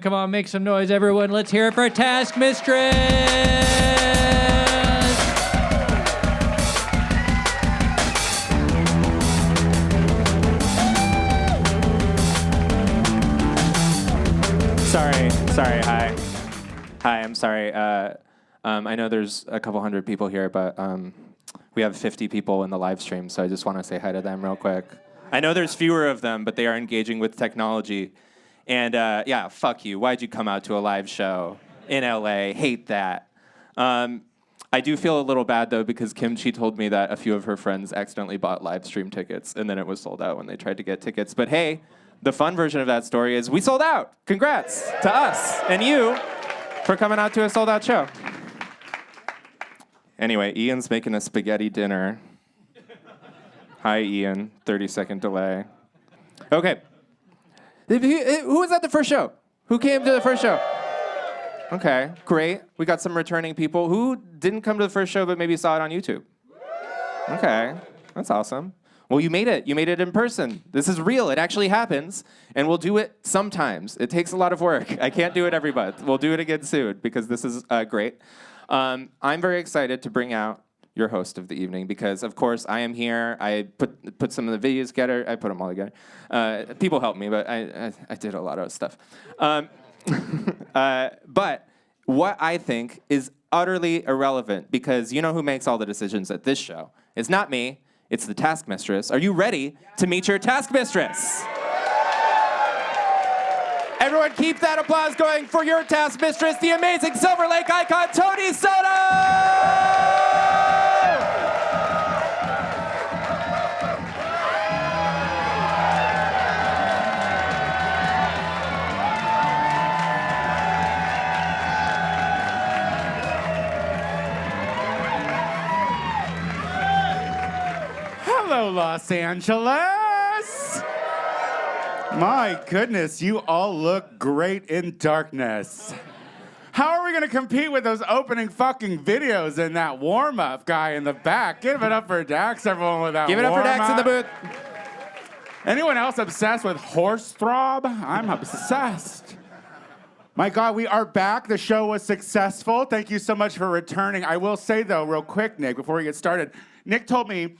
Come on, make some noise, everyone. Let's hear it for Task Mistress! Sorry, hi, I'm sorry. I know there's a couple hundred people here, but we have 50 people in the live stream, so I just want to say hi to them real quick. I know there's fewer of them, but they are engaging with technology. And yeah, fuck you. Why'd you come out to a live show in LA? Hate that. I do feel a little bad, though, because Kimchi told me that a few of her friends accidentally bought live stream tickets, and then it was sold out when they tried to get tickets. But hey, the fun version of that story is we sold out. Congrats to us and you for coming out to a sold-out show. Anyway, Ian's making a spaghetti dinner. Hi, Ian. 30-second delay. Okay. Who was at the first show? Who came to the first show? Okay, great. We got some returning people. Who didn't come to the first show but maybe saw it on YouTube? Okay, that's awesome. Well, you made it. You made it in person. This is real. It actually happens. And we'll do it sometimes. It takes a lot of work. I can't do it every month. We'll do it again soon because this is great. I'm very excited to bring out your host of the evening because, of course, I am here. I put some of the videos together. I put them all together. People helped me, but I did a lot of stuff. But what I think is utterly irrelevant because you know who makes all the decisions at this show. It's not me. It's the Task Mistress. Are you ready to meet your Task Mistress? Everyone keep that applause going for your Task Mistress, the amazing Silver Lake icon, Tony Soto! Hello, Los Angeles! My goodness, you all look great in darkness. How are we gonna compete with those opening fucking videos and that warm-up guy in the back? Give it up for Dax, everyone, with that Give it up for Dax in the booth. Anyone else obsessed with Horse Throb? I'm obsessed. My God, we are back. The show was successful. Thank you so much for returning. I will say, though, real quick, Nick, before we get started, Nick told me,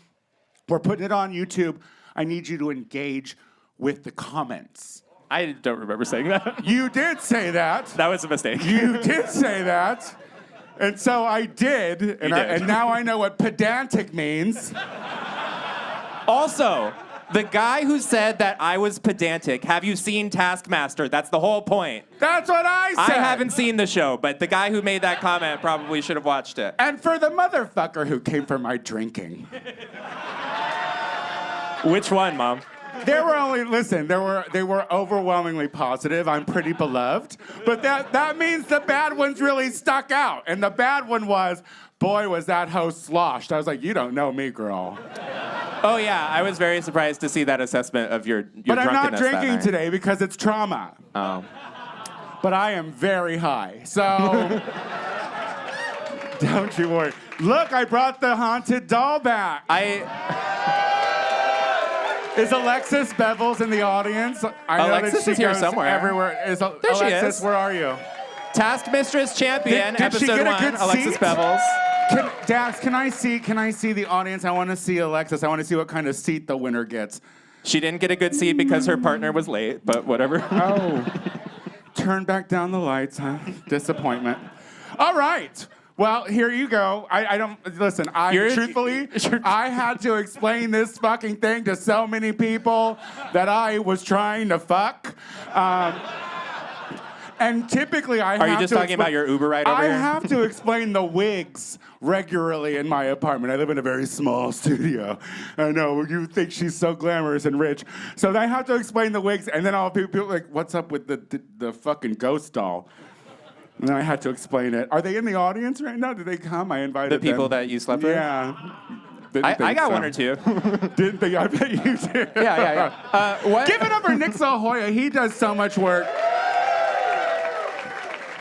we're putting it on YouTube. I need you to engage with the comments. I don't remember saying that. You did say that. That was a mistake. You did say that. And so I did. And now I know what pedantic means. Also, the guy who said that I was pedantic, have you seen Taskmaster? That's the whole point. That's what I said. I haven't seen the show, but the guy who made that comment probably should have watched it. And for the motherfucker who came for my drinking. Which one, Mom? They were overwhelmingly positive. I'm pretty beloved. But that means the bad ones really stuck out. And the bad one was, boy, was that host sloshed. I was like, you don't know me, girl. Oh, yeah. I was very surprised to see that assessment of your But I'm not drunkenness that drinking night. today because it's trauma. Oh. But I am very high. So don't you worry. Look, I brought the haunted doll back. Is Alexis Bevels in the audience? I know Alexis that she is here goes somewhere. everywhere. There she Alexis, is. where are you? Task Mistress Champion, Did she episode get a 1, good Alexis seat? Bevels. Dax, can I see the audience? I want to see Alexis. I want to see what kind of seat the winner gets. She didn't get a good seat because her partner was late, but whatever. Oh. Turn back down the lights, huh? Disappointment. All right. Well, here you go. I don't listen. Truthfully, I had to explain this fucking thing to so many people that I was trying to fuck. And typically, I have to. Are you just talking about your Uber ride over here? I have to explain the wigs regularly in my apartment. I live in a very small studio. I know you think she's so glamorous and rich, so I have to explain the wigs, and then all people like, "What's up with the fucking ghost doll?" And I had to explain it. Are they in the audience right now? Did they come? I invited them. The people that you slept with? Yeah. I got one or two. Didn't think? I bet you did. Yeah. Give it up for Nick Zahoya. He does so much work.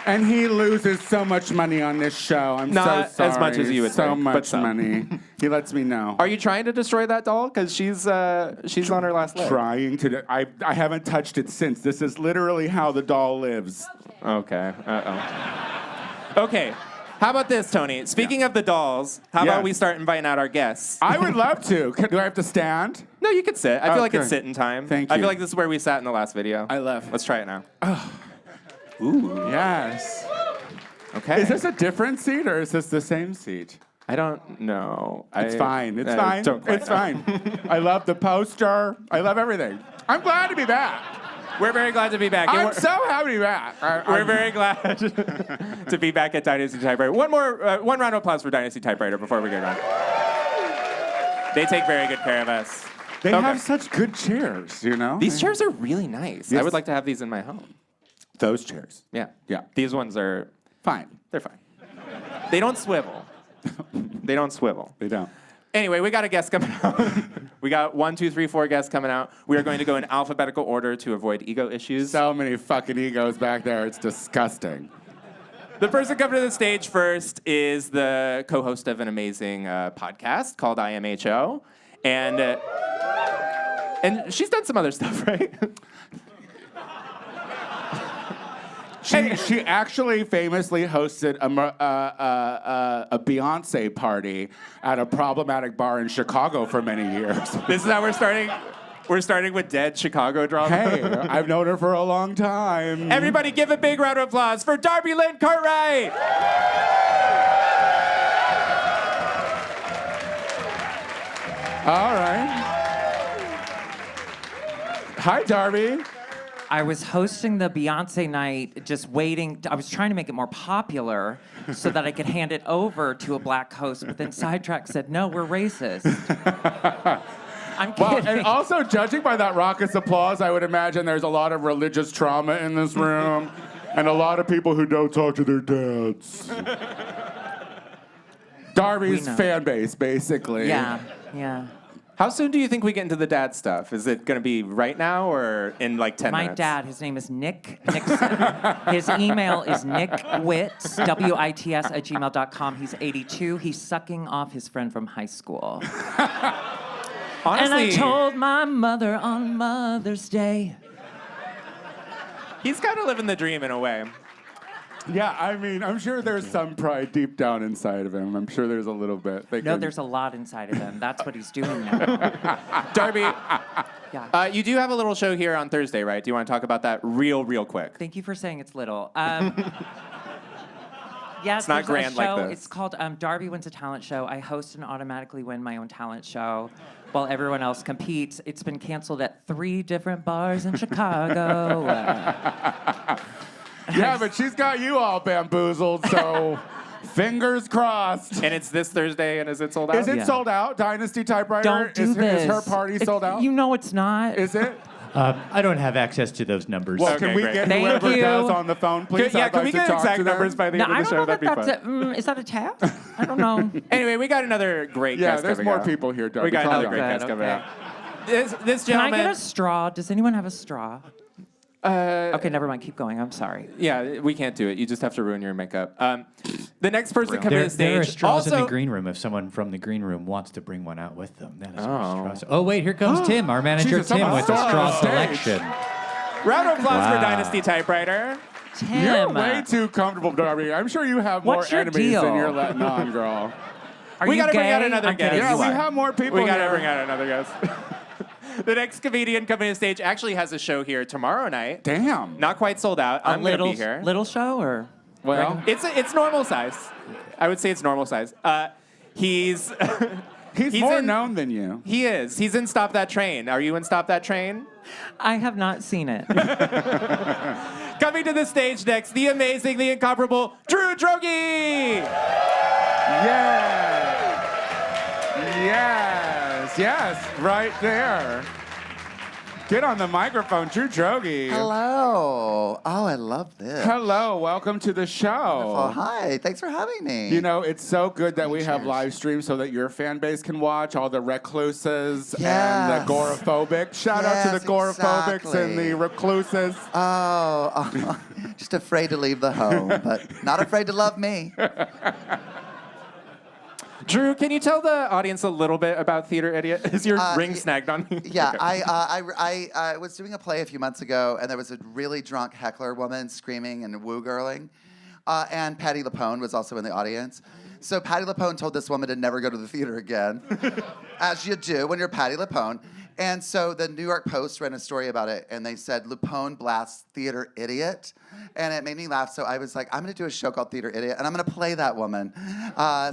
And he loses so much money on this show. I'm Not so sorry. as much as you would so think, much but some. money. He lets me know. Are you trying to destroy that doll? Because she's on her last leg. Trying to. I haven't touched it since. This is literally how the doll lives. Okay. Okay. How about this, Tony? Speaking of the dolls, how about we start inviting out our guests? I would love to. Do I have to stand? No, you could sit. I feel like it's Okay. sitting time. Thank I you. feel like this is where we sat in the last video. I love. Let's try it now. Ooh. Yes. Okay. Is this a different seat or is this the same seat? I don't know. It's fine. It's I fine. don't quite It's know. fine. I love the poster. I love everything. I'm glad to be back. We're very glad to be back. I'm so happy to be back. We're very glad to be back at Dynasty Typewriter. One round of applause for Dynasty Typewriter before we get on. They take very good care of us. They Okay. have such good chairs, you know? These chairs are really nice. I Yes. would like to have these in my home. Those chairs. Yeah. Yeah. These ones are, Fine. they're fine. They don't swivel. They don't swivel. They don't. Anyway, we got a guest coming out. We got 1, 2, 3, 4 guests coming out. We are going to go in alphabetical order to avoid ego issues. So many fucking egos back there. It's disgusting. The person coming to the stage first is the co-host of an amazing podcast called IMHO. And she's done some other stuff, right? She actually famously hosted a Beyonce party at a problematic bar in Chicago for many years. This is how we're starting. We're starting with dead Chicago drama. Hey, I've known her for a long time. Everybody give a big round of applause for Darby Lynn Cartwright. All right. Hi, Darby. I was hosting the Beyonce night, just waiting. I was trying to make it more popular so that I could hand it over to a black host, but then Sidetrack said, no, we're racist. I'm Well, kidding. and also, judging by that raucous applause, I would imagine there's a lot of religious trauma in this room and a lot of people who don't talk to their dads. Darby's We know. fan base, basically. yeah. How soon do you think we get into the dad stuff? Is it going to be right now or in like 10 My minutes? dad, his name is Nick Nixon. His email is nickwits, WITS, @gmail.com. He's 82. He's sucking off his friend from high school. Honestly, And I told my mother on Mother's Day. he's kind of living the dream in a way. Yeah, I mean, I'm sure there's some pride deep down inside of him. I'm sure there's a little bit. No, there's a lot inside of him. That's what he's doing now. Darby, Yeah. you do have a little show here on Thursday, right? Do you want to talk about that real quick? Thank you for saying it's little. Yes, It's not there's a grand like show. this. It's called Darby Wins a Talent Show. I host and automatically win my own talent show while everyone else competes. It's been canceled at 3 different bars in Chicago. Yeah, but she's got you all bamboozled, so fingers crossed. And it's this Thursday, and is it sold out? Is it Yeah. sold out? Dynasty Typewriter? Don't do this. Is her party sold out? You know it's not. Is it? I don't have access to those numbers. Well, Okay, can we great. get Thank whoever you. does on the phone, please? Can, yeah, I'd can like we to get talk exact to them. numbers by the No, end I of the don't show? know if That'd be fun. is that a tap? I don't know. Anyway, we got another great Yeah, guest there's coming more out. people here, Darby. We got Calm another down. great Good, guest coming okay. out. This Can I gentleman. get a straw? Does anyone have a straw? Okay, never mind. Keep going. I'm sorry. Yeah, we can't do it. You just have to ruin your makeup. The next person coming There, to the stage. there are straws in also, the green room if someone from the green room wants to bring one out with them. That is Oh. a straw. Oh, wait, here comes Tim, our manager Jesus, Tim, someone with the saw straw on stage. selection. round of applause for Wow. Dynasty Typewriter. Tim. You're way too comfortable, Darby. I'm sure you have more What's your enemies than deal? you're letting on, girl. Are We you gotta bring gay? out another I'm guest. kidding, Yeah, you we are. have more people We got to here. bring out another guest. The next comedian coming to the stage actually has a show here tomorrow night. Damn. Not quite sold out. A I'm going to little, be here. little show or? Well, It's normal size. I would say it's normal size. He's he's he's more in- known than you. he is. He's in Stop That Train. Are you in Stop That Train? I have not seen it. Coming to the stage next, the amazing, the incomparable Drew Droege. Yes. Yes, right there. Get on the microphone, Drew Droege. Hello. Oh, I love this. Hello, welcome to the Oh, show. hi. Thanks for having me. You know, it's so good that we have Cheers. live streams so that your fan base can watch all the recluses and Yes. the agoraphobic. Shout out to the Yes, agoraphobics exactly. and the recluses. oh, just afraid to leave the home, but not afraid to love me. Drew, can you tell the audience a little bit about Theater Idiot? Is your ring snagged on you? Yeah, Okay. I was doing a play a few months ago, and there was a really drunk heckler woman screaming and woo-girling. And Patti LuPone was also in the audience. So Patti LuPone told this woman to never go to the theater again, as you do when you're Patti LuPone. And so the New York Post ran a story about it, and they said, LuPone blasts Theater Idiot. And it made me laugh, so I was like, I'm gonna do a show called Theater Idiot, and I'm gonna play that woman.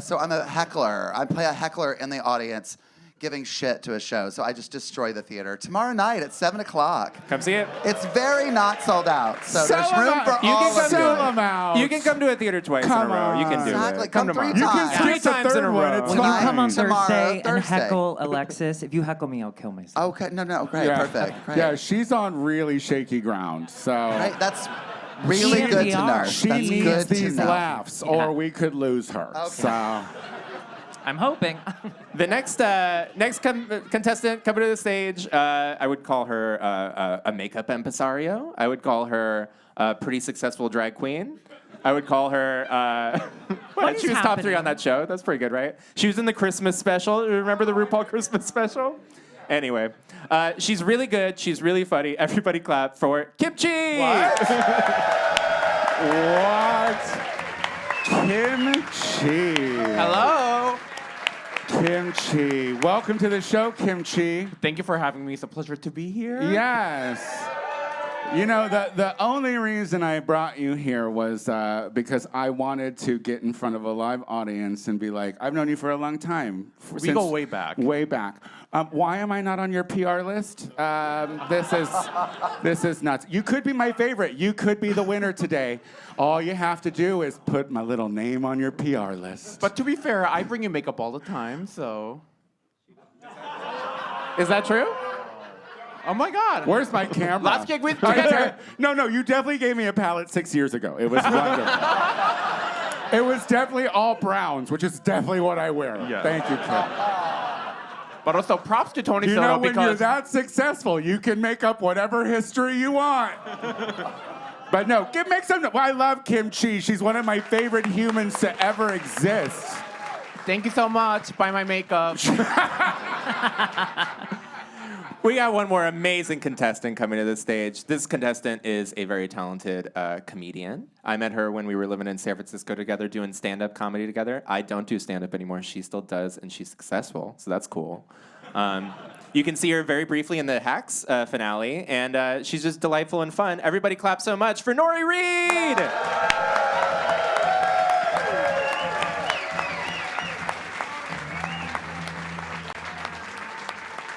So I'm a heckler. I play a heckler in the audience, giving shit to a show. So I just destroy the theater. Tomorrow night at 7 o'clock. Come see it. It's very not sold out, so Sell there's 'em room out. for You all can of sell you. 'em out. You can come to a theater twice Come in a row. You can do Exactly. it. Come tomorrow. three You can times. skip Three the times in third a one. row. It's When you fine. come on Tomorrow, Thursday and Thursday. heckle Alexis, if you heckle me, I'll kill myself. Okay, no, great, perfect. Great. Yeah, she's on really shaky ground. So Right, that's really She good to know. NPR. she That's needs good to these know. laughs, or we could lose her. Okay. So I'm hoping. The next contestant coming to the stage, I would call her a makeup impresario. I would call her a pretty successful drag queen. I would call her. What she is was top 3 on happening? that show. That's pretty good, right? She was in the Christmas special. Remember the RuPaul Christmas special? Anyway, she's really good. She's really funny. Everybody clap for Kimchi. what? Kimchi. Hello. Kimchi. Welcome to the show, Kimchi. Thank you for having me. It's a pleasure to be here. Yes. You know, the only reason I brought you here was because I wanted to get in front of a live audience and be like, I've known you for a long time. We go way back. Way back. Why am I not on your PR list? This is nuts. You could be my favorite. You could be the winner today. All you have to do is put my little name on your PR list. But to be fair, I bring you makeup all the time, so. Is that true? Oh my God. Where's my camera? Last gig with I together. did- No, you definitely gave me a palette 6 years ago. It was wonderful. It was definitely all browns, which is definitely what I wear. Yeah. Thank you, Kim. But also props to Tony You Soto know, when you're because that successful, you can make up whatever history you want. But no, make some. I love Kimchi. She's one of my favorite humans to ever exist. thank you so much. Buy my makeup. We got one more amazing contestant coming to the stage. This contestant is a very talented comedian. I met her when we were living in San Francisco together, doing stand-up comedy together. I don't do stand-up anymore. She still does, and she's successful, so that's cool. You can see her very briefly in the Hacks finale, and she's just delightful and fun. Everybody clap so much for Nori Reed!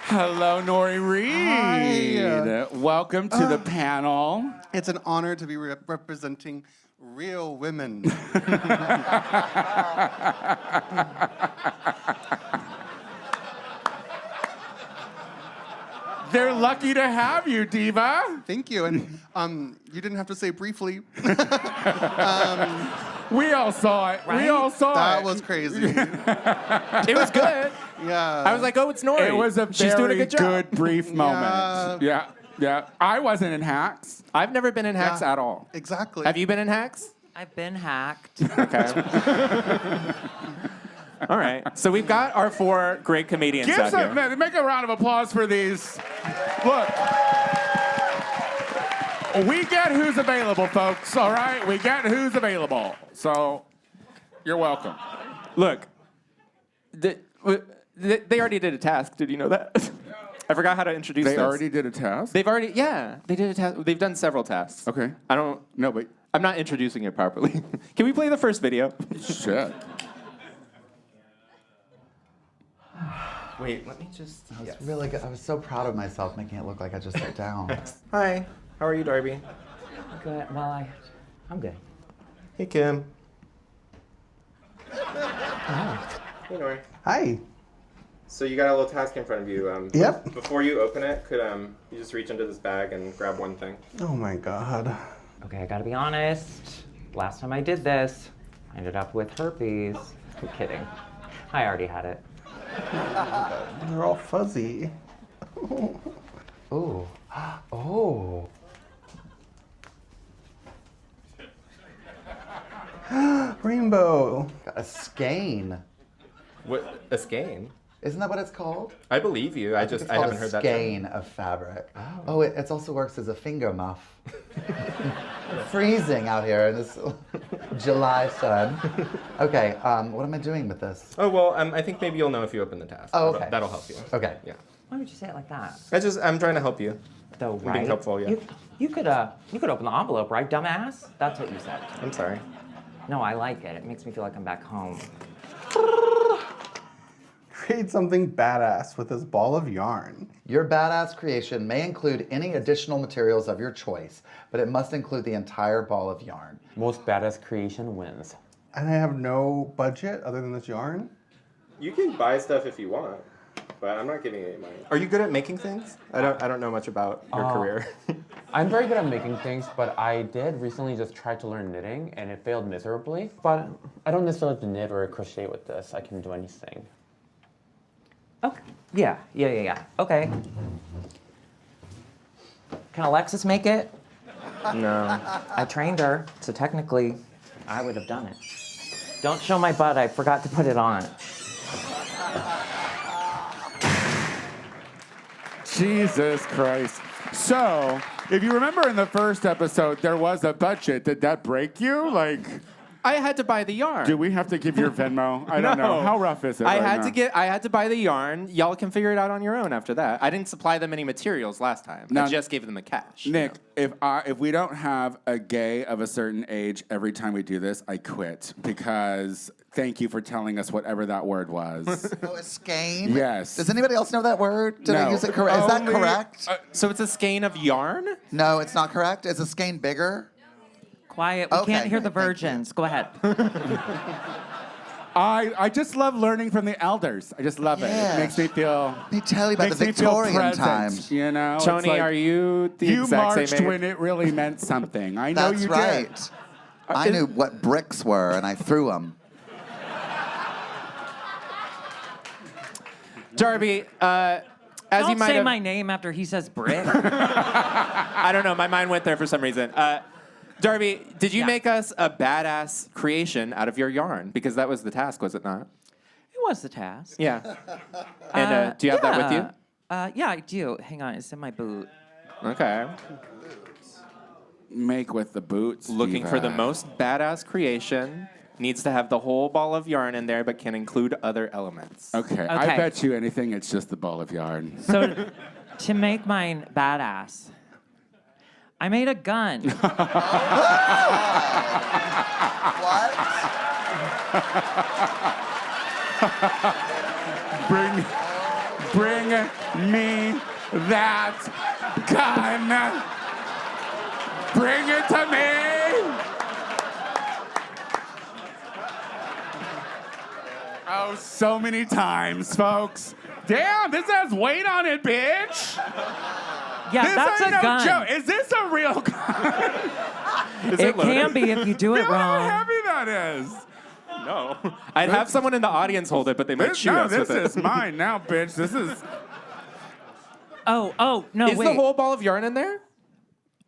Hello, Nori Reed. Hi. Welcome to the panel. It's an honor to be representing real women. They're lucky to have you, Diva. Thank you. And you didn't have to say briefly. We all saw it. We Right? all saw That it. was crazy. It was good. Yeah. I was like, oh, it's Nori. It was a She's doing a very good job. brief moment. Yeah. I wasn't in Hacks. I've never been in Hacks Yeah. at all. Exactly. Have you been in Hacks? I've been hacked. Okay. All right. So we've got our 4 great comedians out here. Make a round of applause for these. Look. We get who's available, folks, all right? We get who's available. So, you're welcome. Look, they already did a task. Did you know that? I forgot how to introduce They this. already did a task? They did a task. They've done several tasks. Okay. No, but I'm not introducing it properly. Can we play the first video? shit. Wait, let me just. I was really good. I was so proud of myself making it look like I just sat down. Hi. How are you, Darby? Good. Well, I'm good. Hey, Kim. Hey, Nori. Hi. So you got a little task in front of you. Yep. Before you open it, could you just reach into this bag and grab one thing? Oh my God. Okay, I gotta be honest. Last time I did this, I ended up with herpes. I'm kidding. I already had it. They're all fuzzy. Ooh. Oh. Rainbow. Got a skein. What, a skein? Isn't that what it's called? I believe you. I think just it's I called haven't a heard that term. skein of fabric. Oh, it also works as a finger muff. Freezing out here in this July sun. Okay, what am I doing with this? Oh well, I think maybe you'll know if you open the task. Oh, okay. That'll help you. Okay. Yeah. Why would you say it like that? I'm trying to help you. Though, being right? helpful, yeah. You could open the envelope, right, dumbass? That's what you said. I'm sorry. No, I like it. It makes me feel like I'm back home. Create something badass with this ball of yarn. Your badass creation may include any additional materials of your choice, but it must include the entire ball of yarn. Most badass creation wins. And I have no budget other than this yarn? You can buy stuff if you want, but I'm not giving you any money. Are you good at making things? I don't know much about your career. I'm very good at making things, but I did recently just try to learn knitting, and it failed miserably. But I don't necessarily have to knit or crochet with this. I can do anything. Okay. Yeah. Okay. Can Alexis make it? No. I trained her, so technically, I would have done it. Don't show my butt. I forgot to put it on. Jesus Christ. So, if you remember in the first episode, there was a budget. Did that break you? Like, I had to buy the yarn. do we have to give your Venmo? I don't know. How rough is it? I right now? I had to buy the yarn. Y'all can figure it out on your own after that. I didn't supply them any materials last time. Now- I just gave them the cash. Nick, if we don't have a gay of a certain age every time we do this, I quit because thank you for telling us whatever that word was. Oh, a skein? Yes. Does anybody else know that word? Did I No. use it correct? Is that Only- correct? So it's a skein of yarn? No, it's not correct. Is a skein bigger? Quiet. We Okay, can't hear the thank you. virgins. Go ahead. I just love learning from the elders. I just love it. Yeah. It makes me feel. Let me tell you about Makes the me feel Victorian present, times. You know, It's Tony, like, are you the you exact marched same age? when it really meant something. I know That's you right. did. I knew what bricks were, and I threw them. Darby, as Don't you might say have, my name after he says brick. I don't know, my mind went there for some reason. Darby, did you Yeah. make us a badass creation out of your yarn? Because that was the task, was it not? It was the task. Yeah. And do you have that with you? Yeah, I do. Hang on, it's in my boot. Okay. Make with the boots. Looking for the diva. most badass creation. Needs to have the whole ball of yarn in there, but can include other elements. Okay, I Okay. bet you anything it's just the ball of yarn. So, to make mine badass, I made a gun. What? Bring me that gun. Bring it to me. Oh, so many times, folks. Damn, this has weight on it, bitch. Yeah, This that's ain't a no gun. joke. Is this a real gun? It can be if you do it Feel how wrong. heavy that is. No. I'd have someone in the audience hold it, but they might shoot us this with it. is mine now, bitch. This is. Oh, no, Is wait. the whole ball of yarn in there?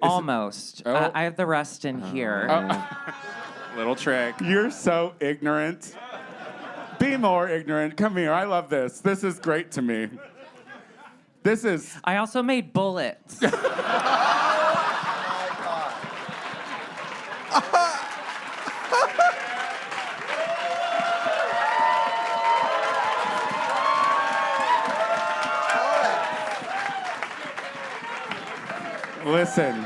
Almost. Oh. I have the rest in here. Little trick. You're so ignorant. Be more ignorant. Come here. I love this. This is great to me. This is. I also made bullets. Listen.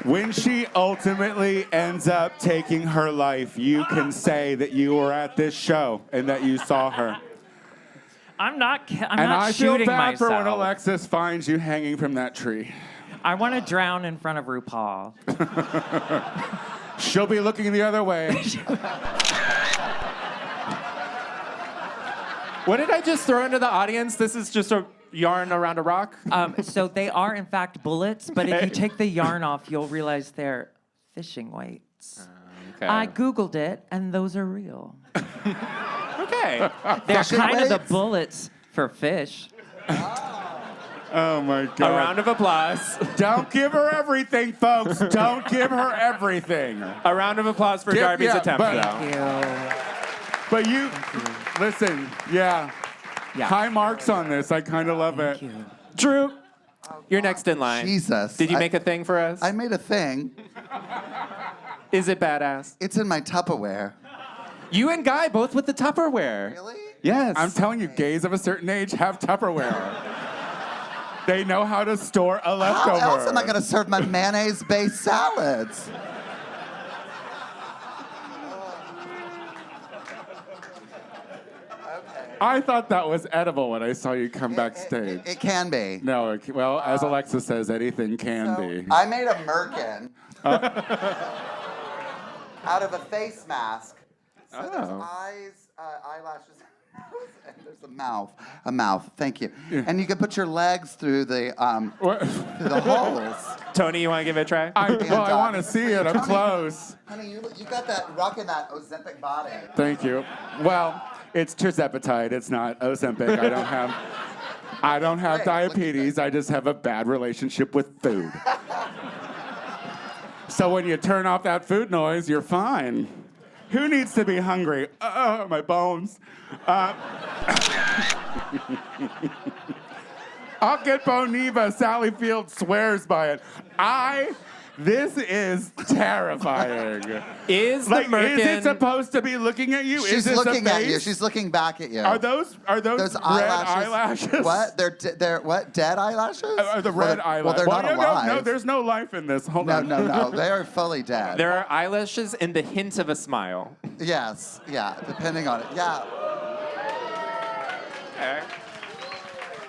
When she ultimately ends up taking her life, you can say that you were at this show and that you saw her. I'm not And not I feel shooting bad myself. for when Alexis finds you hanging from that tree. I want to drown in front of RuPaul. She'll be looking the other way. What did I just throw into the audience? This is just a yarn around a rock? So they are, in fact, bullets, but if you take the yarn off, you'll realize they're fishing weights. Okay. I Googled it, and those are real. Okay. They're Fishing kind of the weights? bullets for fish. Oh my A God. round of applause. Don't give her everything, folks. Don't give her everything. A round of applause for Give- Darby's yeah, attempt, but- though. Thank you. But you, listen, yeah. Yeah. High marks on this. I kind of love it. Drew, you're next in line. Jesus. Did you make a thing for us? I made a thing. Is it badass? It's in my Tupperware. You and Guy both with the Tupperware. Really? Yes. I'm telling you, gays of a certain age have Tupperware. They know how to store a leftover. How else am I going to serve my mayonnaise-based salads? I thought that was edible when I saw you come backstage. It can be. No, well, as Alexa says, anything can So, be. I made a merkin out of a face mask. So there's Oh. eyes, eyelashes, and there's a mouth. A mouth. Thank you. And you can put your legs through the What? through the holes. Tony, you want to give it a try? I want to see it up close. Honey, you got that rocking that Ozempic body. Thank you. Well, it's tirzepatide. It's not Ozempic. I don't have Hey, diabetes. I just have a bad relationship with food. So when you turn off that food noise, you're fine. Who needs to be hungry? My bones. I'll get Boniva. Sally Field swears by it. This is terrifying. Is the Like, merkin... is it supposed to be looking at you? She's is this looking a at you. face? She's looking back at you. Are those Those red eyelashes? What? They're what? Dead eyelashes? Are the red Well, eyelashes? they're not alive. No, there's no life in this. Hold on. No. They are fully dead. There are eyelashes and the hint of a smile. Yes. Yeah. Depending on it. Yeah.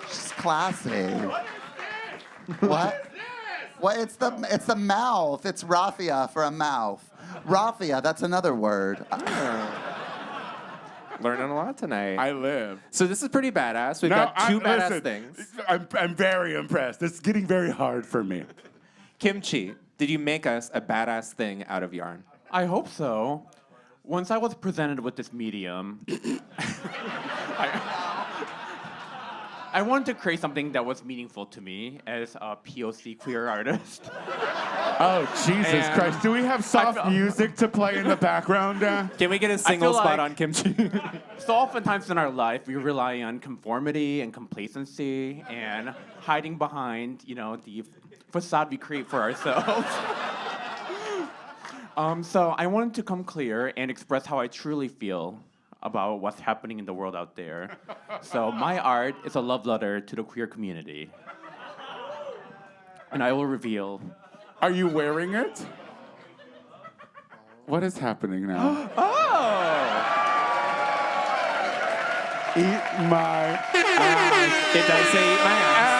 She's classy. What? Well, it's the mouth. It's raffia for a mouth. Raffia. That's another word. Learning a lot tonight. I live. So this is pretty badass. We've got two badass things. I'm very impressed. It's getting very hard for me. Kimchi, did you make us a badass thing out of yarn? I hope so. Once I was presented with this medium, I wanted to create something that was meaningful to me as a POC queer artist. Oh, Jesus And Christ. Do we have soft feel- music to play in the background? Can we get a single feel spot like- on kimchi? So oftentimes in our life, we rely on conformity and complacency and hiding behind, the facade we create for ourselves. So I wanted to come clear and express how I truly feel about what's happening in the world out there. So my art is a love letter to the queer community. And I will reveal. Are you wearing it? What is happening now? Eat my ass. It does say eat my ass.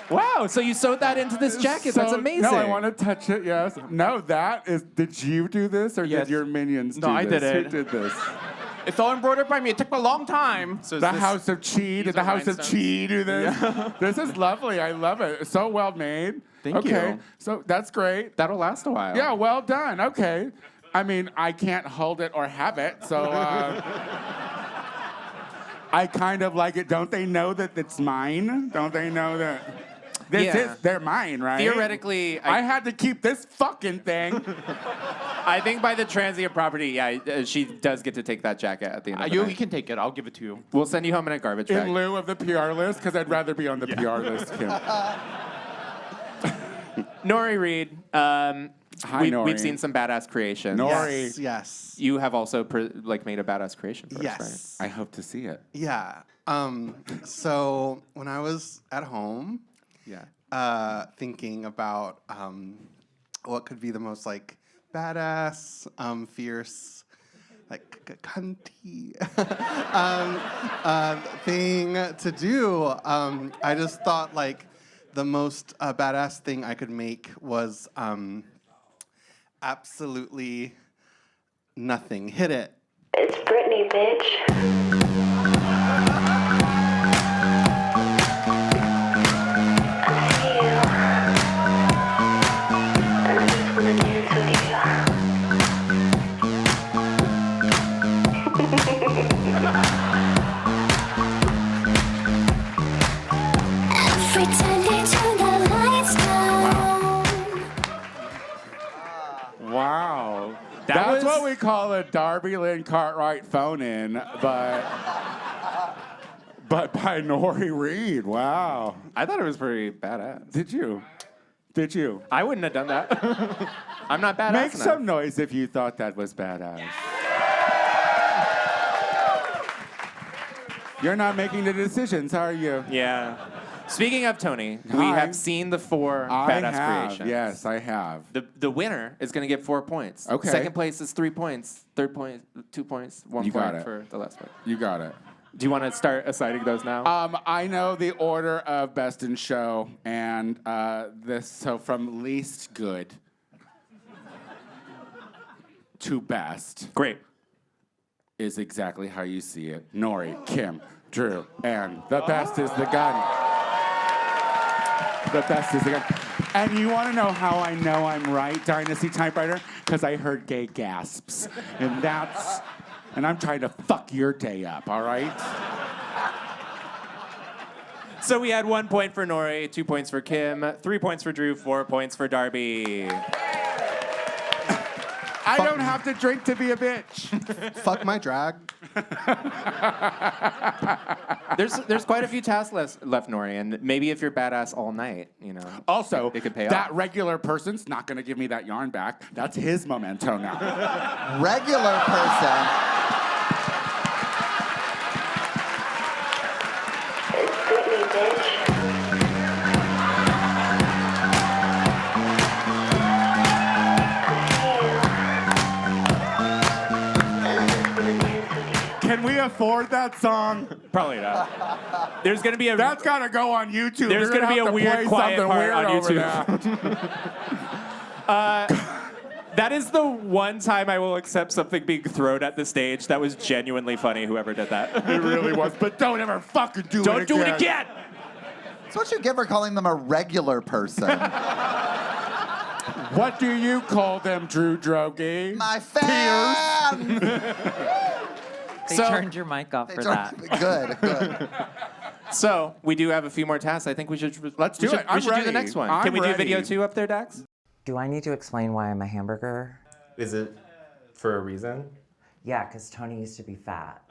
Wow, so you sewed that into this jacket. That's So- amazing. No, I want to touch it, yes. No, that is, did you do this or Yes. did your minions do No, I this? did it. Who did this? It's all embroidered by me. It took a long time. So is The this- House of Chi. Did the are House of rhinestones? Chi do this? This is lovely. I love it. So well made. Thank okay. you. So that's great. That'll last a while. Yeah, well done. Okay. I mean, I can't hold it or have it, so I kind of like it. Don't they know that it's mine? Don't they know that they're mine, right? Theoretically, I had to keep this fucking thing. I think by the transient property, she does get to take that jacket at the end of the You night. can take it. I'll give it to you. We'll send you home in a garbage bag. In lieu of the PR list, because I'd rather be on the PR list, Kim. Nori Reed, Hi, Nori. we've seen some badass creations. Nori. Yes. You have also made a badass creation for us, Yes. I hope to see it. Yeah. So when I was at home, Yeah. thinking about what could be the most like badass, fierce, like cunty thing to do, I just thought like the most badass thing I could make was absolutely nothing. Hit it. It's Britney, bitch. I see you. And I just wanna dance with you. Every time they turn the lights down. usually call a Darby Lynn Cartwright phone-in, but by Nori Reed. Wow. I thought it was pretty badass. Did you? Did you? I wouldn't have done that. I'm not badass Make enough. some noise if you thought that was badass. You're not making the decisions, are you? Yeah. Speaking of Tony, we Hi. have seen the 4 I badass have. creations. Yes, I have. The winner is going to get 4 points. Okay. Second place is 3 points. Third point, 2 points. 1 You got point it. for the last one. You got it. Do you want to start assigning those now? I know the order of best in show, and so from least good to best Great. is exactly how you see it. Nori, Kim, Drew, and the best is the gun. The best is the gun. And you want to know how I know I'm right, Dynasty Typewriter? Because I heard gay gasps. And I'm trying to fuck your day up, all right? So we had 1 point for Nori, 2 points for Kim, 3 points for Drew, 4 points for Darby. I don't have to drink to be a bitch. Fuck my drag. There's quite a few tasks left, Nori, and maybe if you're badass all night, you know. Also, it could pay that off. regular person's not going to give me that yarn back. That's his memento now. Regular person. It's Britney, bitch. Can we afford that song? Probably not. There's gonna be a That's got to go on YouTube. There's You're gonna be have a to weird play quiet something part weird on over YouTube. that. That is the one time I will accept something being thrown at the stage that was genuinely funny. Whoever did that. It really was. But don't ever fucking do it again. Don't do it again. That's what you get for calling them a regular person. What do you call them, Drew Drogi? My fans. They So- turned your mic off for that. Good. So we do have a few more tasks. I think we should. Let's do it. I'm We should do the ready. next one. I'm Can we do video ready. 2 up there, Dax? Do I need to explain why I'm a hamburger? Is it for a reason? Yeah, because Tony used to be fat.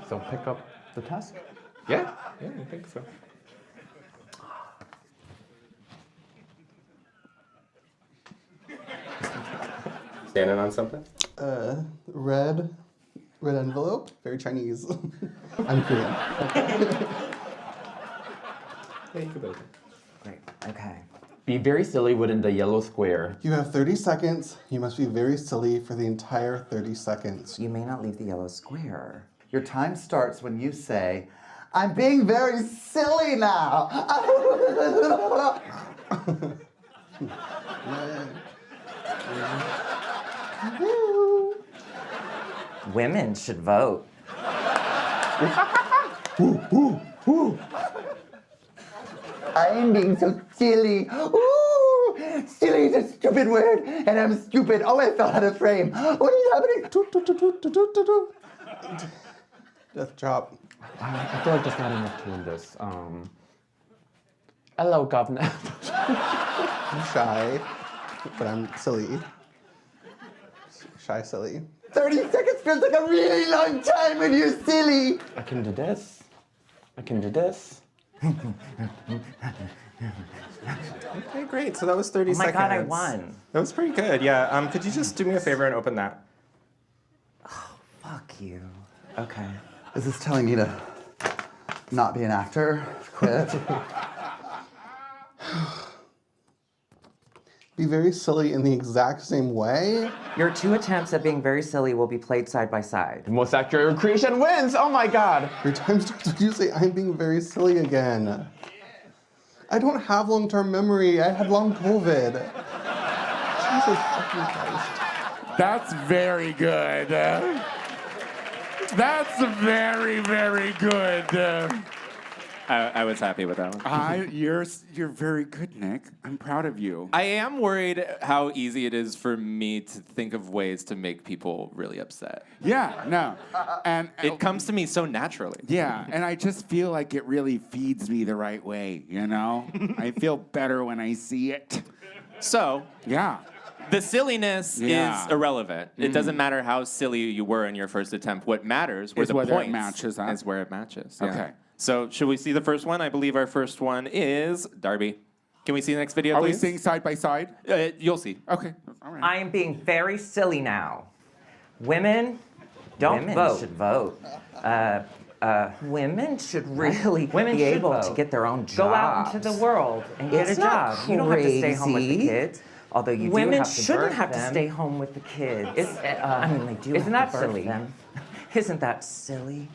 So pick up the task. Yeah, I think so. Standing on something? Red envelope, very Chinese. I'm Korean. Yeah, you could open. Great. Okay. Be very silly within the yellow square. You have 30 seconds. You must be very silly for the entire 30 seconds. You may not leave the yellow square. Your time starts when you say, I'm being very silly now. Women should vote. I'm being so silly. Ooh, silly is a stupid word, and I'm stupid. Oh, I fell out of frame. What is happening? Death drop. I feel like there's not enough to in this. Hello, governor. I'm shy, but I'm silly. Shy, silly. 30 seconds feels like a really long time when you're silly. I can do this. I can do this. Okay, great. So that was 30 Oh my seconds. God, I won. That was pretty good. Yeah. Could you just do me a favor and open that? Fuck you. Okay. Is this telling me to not be an actor? Quit? Be very silly in the exact same way. Your 2 attempts at being very silly will be played side by side. The most accurate creation wins. Oh my God. Your time starts when you say, I'm being very silly again. I don't have long-term memory. I had long COVID. Jesus fucking Christ. That's very good. That's very, very good. I was happy with that one. You're very good, Nick. I'm proud of you. I am worried how easy it is for me to think of ways to make people really upset. Yeah, no. And It comes to me so naturally. yeah, and I just feel like it really feeds me the right way, you know? I feel better when I see it. So, Yeah. The silliness Yeah. is irrelevant. It doesn't matter how silly you were in your first attempt. What matters were Is the whether it points. matches up. Is where it matches. Yeah. Okay. So should we see the first one? I believe our first one is Darby. Can we see the next video, Are we please? seeing side by side? You'll see. Okay. All right. I am being very silly now. Women don't vote. Should vote. Women should really be able to get their own jobs. Go out into the world and get a job. You don't have to stay home with the kids. Although you women do have to shouldn't have to stay home with the kids. I mean, they do. Isn't that silly? Them. Isn't that silly?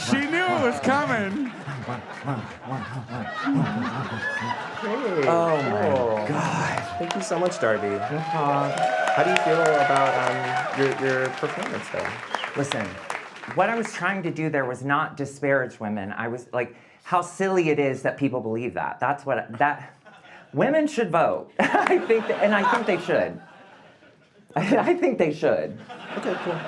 She knew it was coming. Oh my God! Thank you so much, Darby. How do you feel about your performance there? Listen, what I was trying to do there was not disparage women. I was like, how silly it is that people believe that. That's what women should vote. I think they should. I think they should. Okay, cool.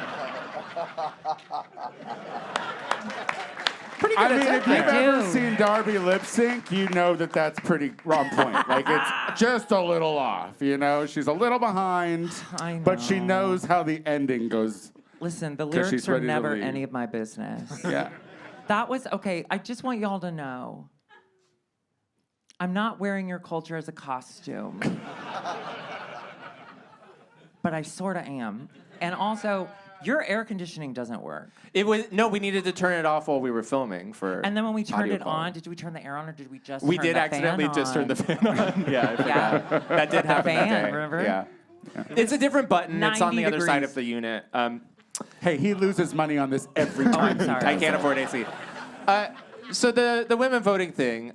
I mean, if you've ever seen Darby lip sync, you know that that's pretty on point. Like, it's just a little off, you know? She's a little behind, I but she know. knows how the ending goes. Listen, the 'Cause she's lyrics are ready to never leave. any of my business. Yeah. That was okay. I just want y'all to know I'm not wearing your culture as a costume. But I sort of am. And also, your air conditioning doesn't work. We needed to turn it off while we were filming for. And then when we turned audio it quality. on, did we turn the air on or did we just We turn did the accidentally fan just turn the on? fan on. Yeah, I forgot. That did happen fan, that day. remember? Yeah. It's a different button. It's on 90 the other side degrees. of the unit. Hey, he loses money on this every Oh, time. I'm sorry. I can't afford AC. So the women voting thing,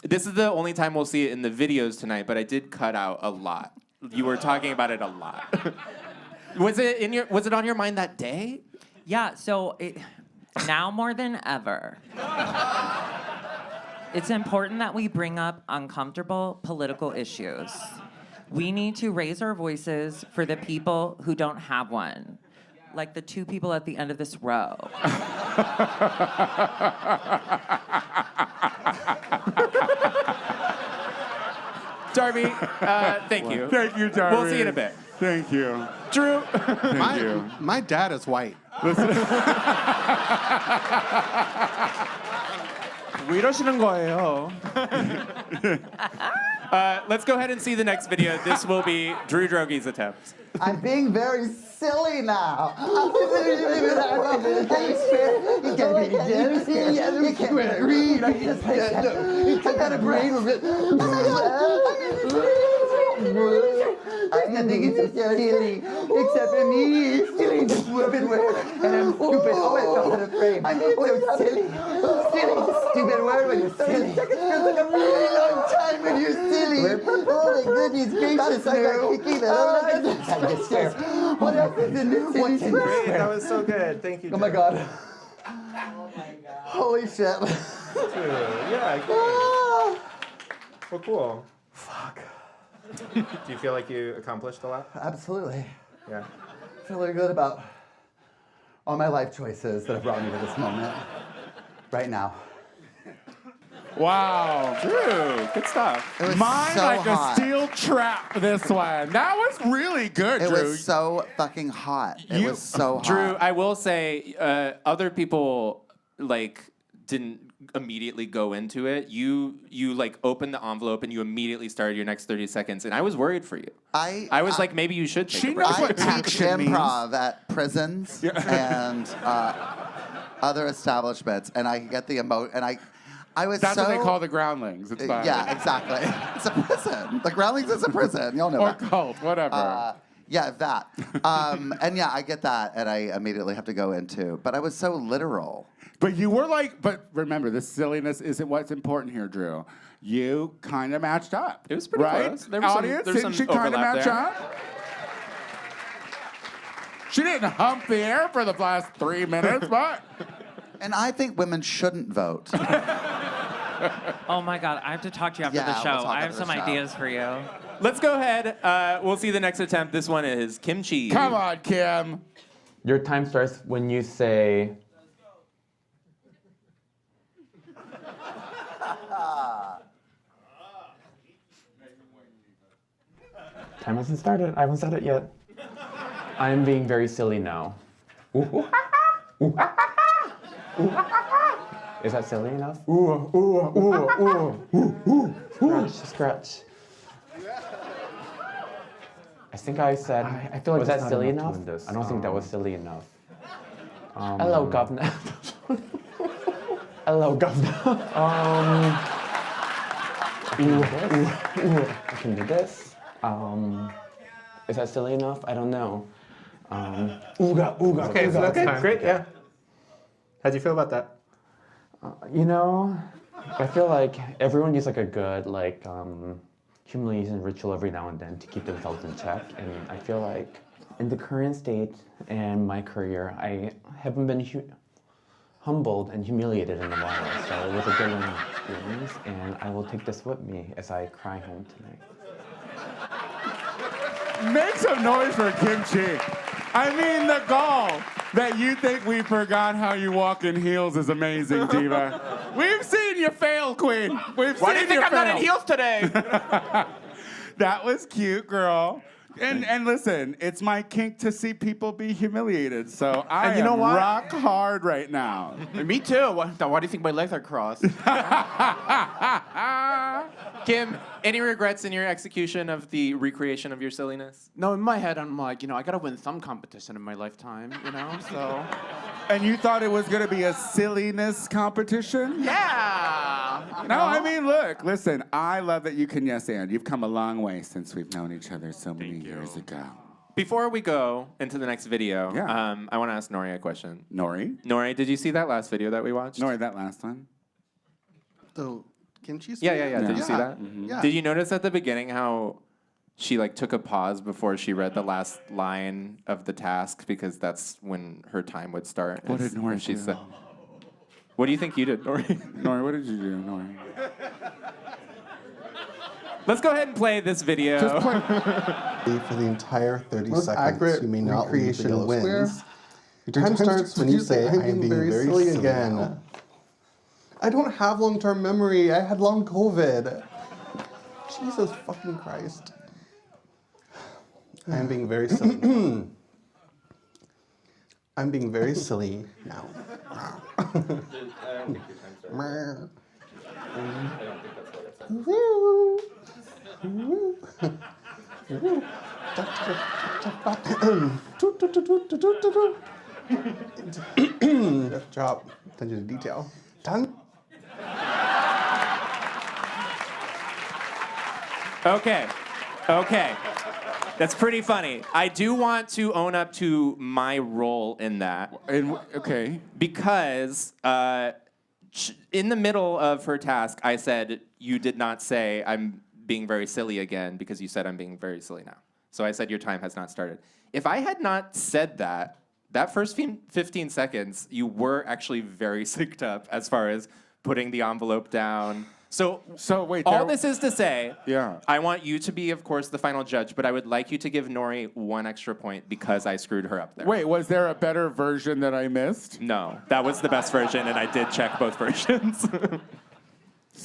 this is the only time we'll see it in the videos tonight, but I did cut out a lot. You were talking about it a lot. Was it on your mind that day? Yeah, so now more than ever, it's important that we bring up uncomfortable political issues. We need to raise our voices for the people who don't have one, like the two people at the end of this row. Darby, thank you. Thank you, Darby. We'll see you in a bit. Thank you. Drew. Thank you. My dad is white. 왜 이러시는 거예요? Let's go ahead and see the next video. This will be Drew Drogi's attempt. I'm being very silly now. You can't read. I got a brain. I think it's silly, except for me. Silly, just stupid word, and I'm stupid. Oh, I felt out of frame. I'm so silly. Silly, stupid word when you're silly. It feels like a really long time when you're silly. Oh my goodness gracious, I got kicking that. I just swear. What else is in this silly square? Great, that was so good. Thank you. Oh my god. Holy shit. Yeah. Great. Well, cool. Fuck. Do you feel like you accomplished a lot? Absolutely. Yeah. I feel really good about all my life choices that have brought me to this moment. Right now. Wow, Drew, good stuff. It was Mine so like hot. a steel trap, this one. That was really good, It Drew. was so fucking hot. It was so hot. Drew, I will say, other people didn't immediately go into it. You like opened the envelope and you immediately started your next 30 seconds, and I was worried for you. I was like, maybe you should take She a break. knows I what teach action means. improv at prisons and other establishments, and I get the I was That's so... what they call the groundlings. It's fine. Yeah, exactly. It's a prison. The Groundlings is a prison. Y'all know Or that. cult, whatever. Yeah, that. And yeah, I get that, and I immediately have to go into. But I was so literal. But you were but remember, the silliness isn't what's important here, Drew. You kind of matched up. It was pretty right? close. There was some- Audience, there was didn't some she kind of overlap match there. up? She didn't hump the air for the last 3 minutes, but... And I think women shouldn't vote. Oh my God, I have to talk to you after Yeah, the we'll show. talk I have after some the show. ideas for you. Let's go ahead. We'll see the next attempt. This one is kimchi. Come on, Kim. Your time starts when you say, Time hasn't started. I haven't said it yet. I'm being very silly now. Is that silly enough? Scratch. I think I said. I feel like was that silly enough? I don't think that was silly enough. Hello, governor. Hello, governor. I can do this. Is that silly enough? I don't know. Ooga, ooga, Okay, ooga. so that's Okay, time. Great, yeah. How'd you feel about that? You know, I feel like everyone needs like a good humiliation ritual every now and then to keep themselves in check. And I feel like in the current state and my career, I haven't been humbled and humiliated in a while. So it was a good learning experience, and I will take this with me as I cry home tonight. Make some noise for Kim Chi. I mean, the gall that you think we forgot how you walk in heels is amazing, Diva. We've seen you fail, Queen. We've Why seen do you think you I'm not in fail. heels today? That was cute, girl. And listen, it's my kink to see people be humiliated. So I And you know am what? rock hard right now. Me too. Why do you think my legs are crossed? Kim, any regrets in your execution of the recreation of your silliness? No, in my head, I'm like, I gotta win some competition in my lifetime, so. And you thought it was gonna be a silliness competition? Yeah! No, I mean, look, listen, I love that you can yes and. You've come a long way since we've known each other so many years ago. Before we go into the next video, Yeah. I want to ask Nori a question. Nori? Nori, did you see that last video that we watched? Nori, that last one? The kimchi. Yeah. Did you see that? Yeah. Did you notice at the beginning how she took a pause before she read the last line of the task because that's when her time would start? What did Nori she do? said? What do you think you did, Nori? Nori, what did you do, Nori? Let's go ahead and play this video. For the entire 30 Most seconds, accurate you may not leave the recreation yellow square. wins. Your time starts when you say, I am being very silly again. now." I don't have long-term memory. I had long COVID. Jesus fucking Christ. I am being very silly. I'm being very silly now. Good job. Attention to detail. Done? Okay. That's pretty funny. I do want to own up to my role in that. Okay. Because in the middle of her task, I said, you did not say I'm being very silly again because you said I'm being very silly now. So I said your time has not started. If I had not said that, that first 15 seconds, you were actually very synced up as far as putting the envelope down. So wait, all this is to say, Yeah. I want you to be, of course, the final judge, but I would like you to give Nori 1 extra point because I screwed her up there. Wait, was there a better version that I missed? No, that was the best version, and I did check both versions.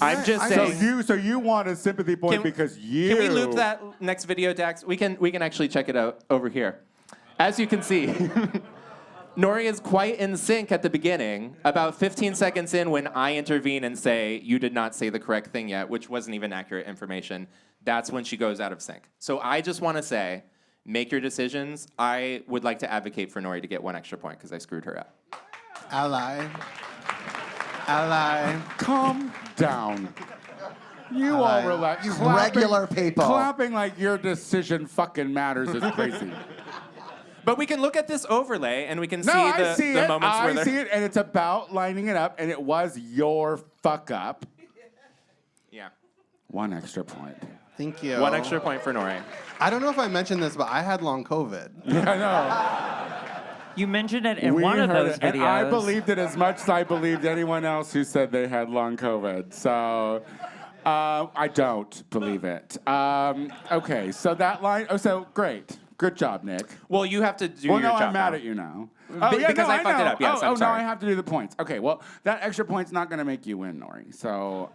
I'm just saying. So you want a sympathy point because you. Can we loop that next video, Dax? We can actually check it out over here. As you can see, Nori is quite in sync at the beginning. About 15 seconds in, when I intervene and say, you did not say the correct thing yet, which wasn't even accurate information, that's when she goes out of sync. So I just want to say, make your decisions. I would like to advocate for Nori to get 1 extra point because I screwed her up. Ally. Calm down. You all relax. You regular people. Clapping like your decision fucking matters is crazy. But we can look at this overlay and we can No, see I the, see the it. moments where I they're... see it, and it's about lining it up, and it was your fuck up. Yeah. 1 extra point. Thank you. 1 extra point for Nori. I don't know if I mentioned this, but I had long COVID. Yeah, I know. You mentioned it in We one of heard those it, videos. and I believed it as much as I believed anyone else who said they had long COVID. So I don't believe it. Okay, so that line. Oh, so great. Good job, Nick. Well, you have to do Well, your no, job I'm mad now. at you now. Because I fucked it up, yes, I'm now sorry. I have to do the points. Okay, well, that extra point's not going to make you win, Nori. So,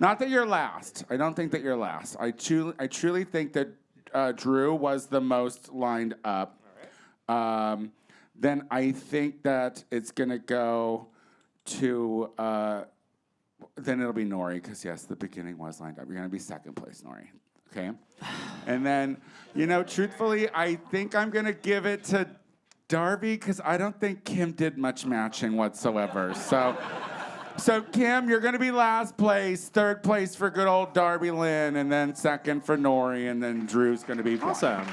not that you're last. I don't think that you're last. I truly think that Drew was the most lined up. Then I think that it's gonna go to. Then it'll be Nori, because yes, the beginning was lined up. You're gonna be second place, Nori. Okay. And then, truthfully, I think I'm gonna give it to Darby, because I don't think Kim did much matching whatsoever. So Kim, you're gonna be last place, third place for good old Darby Lynn, and then second for Nori, and then Drew's gonna be Awesome.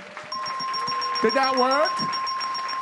Did that work?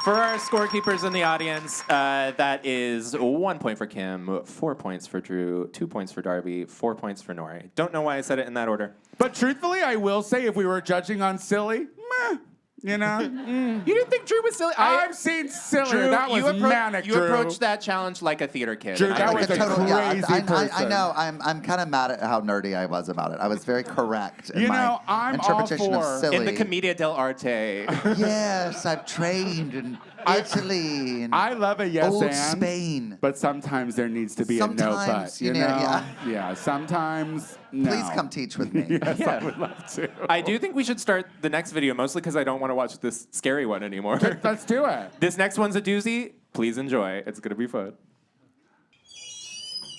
For our scorekeepers in the audience, that is 1 point for Kim, 4 points for Drew, 2 points for Darby, 4 points for Nori. Don't know why I said it in that order. But truthfully, I will say, if we were judging on silly, meh, You didn't think Drew was silly? I've seen silly. Drew, That was manic, You Drew. approached that challenge like a theater kid. Drew, that was a crazy person. I know. I'm kind of mad at how nerdy I was about it. I was very correct in my I'm interpretation all of for- silly. In the Commedia dell'arte. Yes, I've trained in Italy and I love a yes old and, Spain. but sometimes there needs to be a no but. Sometimes, You you know? know, Yeah, sometimes no. Please come teach with me. Yes, Yeah. I would love to. I do think we should start the next video, mostly because I don't want to watch this scary one anymore. Let's do it. This next one's a doozy. Please enjoy. It's going to be fun.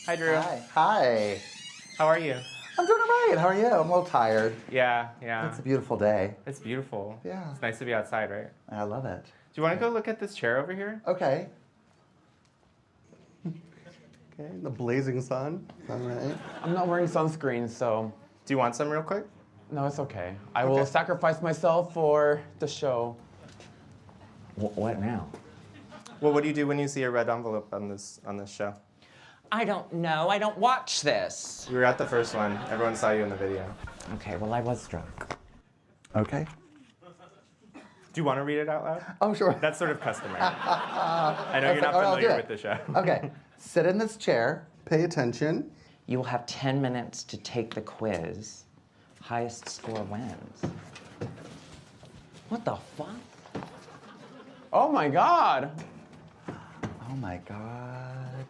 Hi, Drew. Hi. How are you? I'm doing all right. How are you? I'm a little tired. Yeah. It's a beautiful day. It's beautiful. Yeah. It's nice to be outside, right? I love it. Do you want to go look at this chair over here? Okay. Okay, the blazing sun. All right. I'm not wearing sunscreen, so Do you want some real quick? no, it's okay. I will sacrifice myself for the show. What now? Well, what do you do when you see a red envelope on this show? I don't know. I don't watch this. You were at the first one. Everyone saw you in the video. Okay, well, I was drunk. Okay. Do you want to read it out loud? Oh, sure. That's sort of customary. I know you're not All right, I'll do familiar it. with the show. Okay. Sit in this chair. Pay attention. You will have 10 minutes to take the quiz. Highest score wins. What the fuck? Oh my God! Oh my God.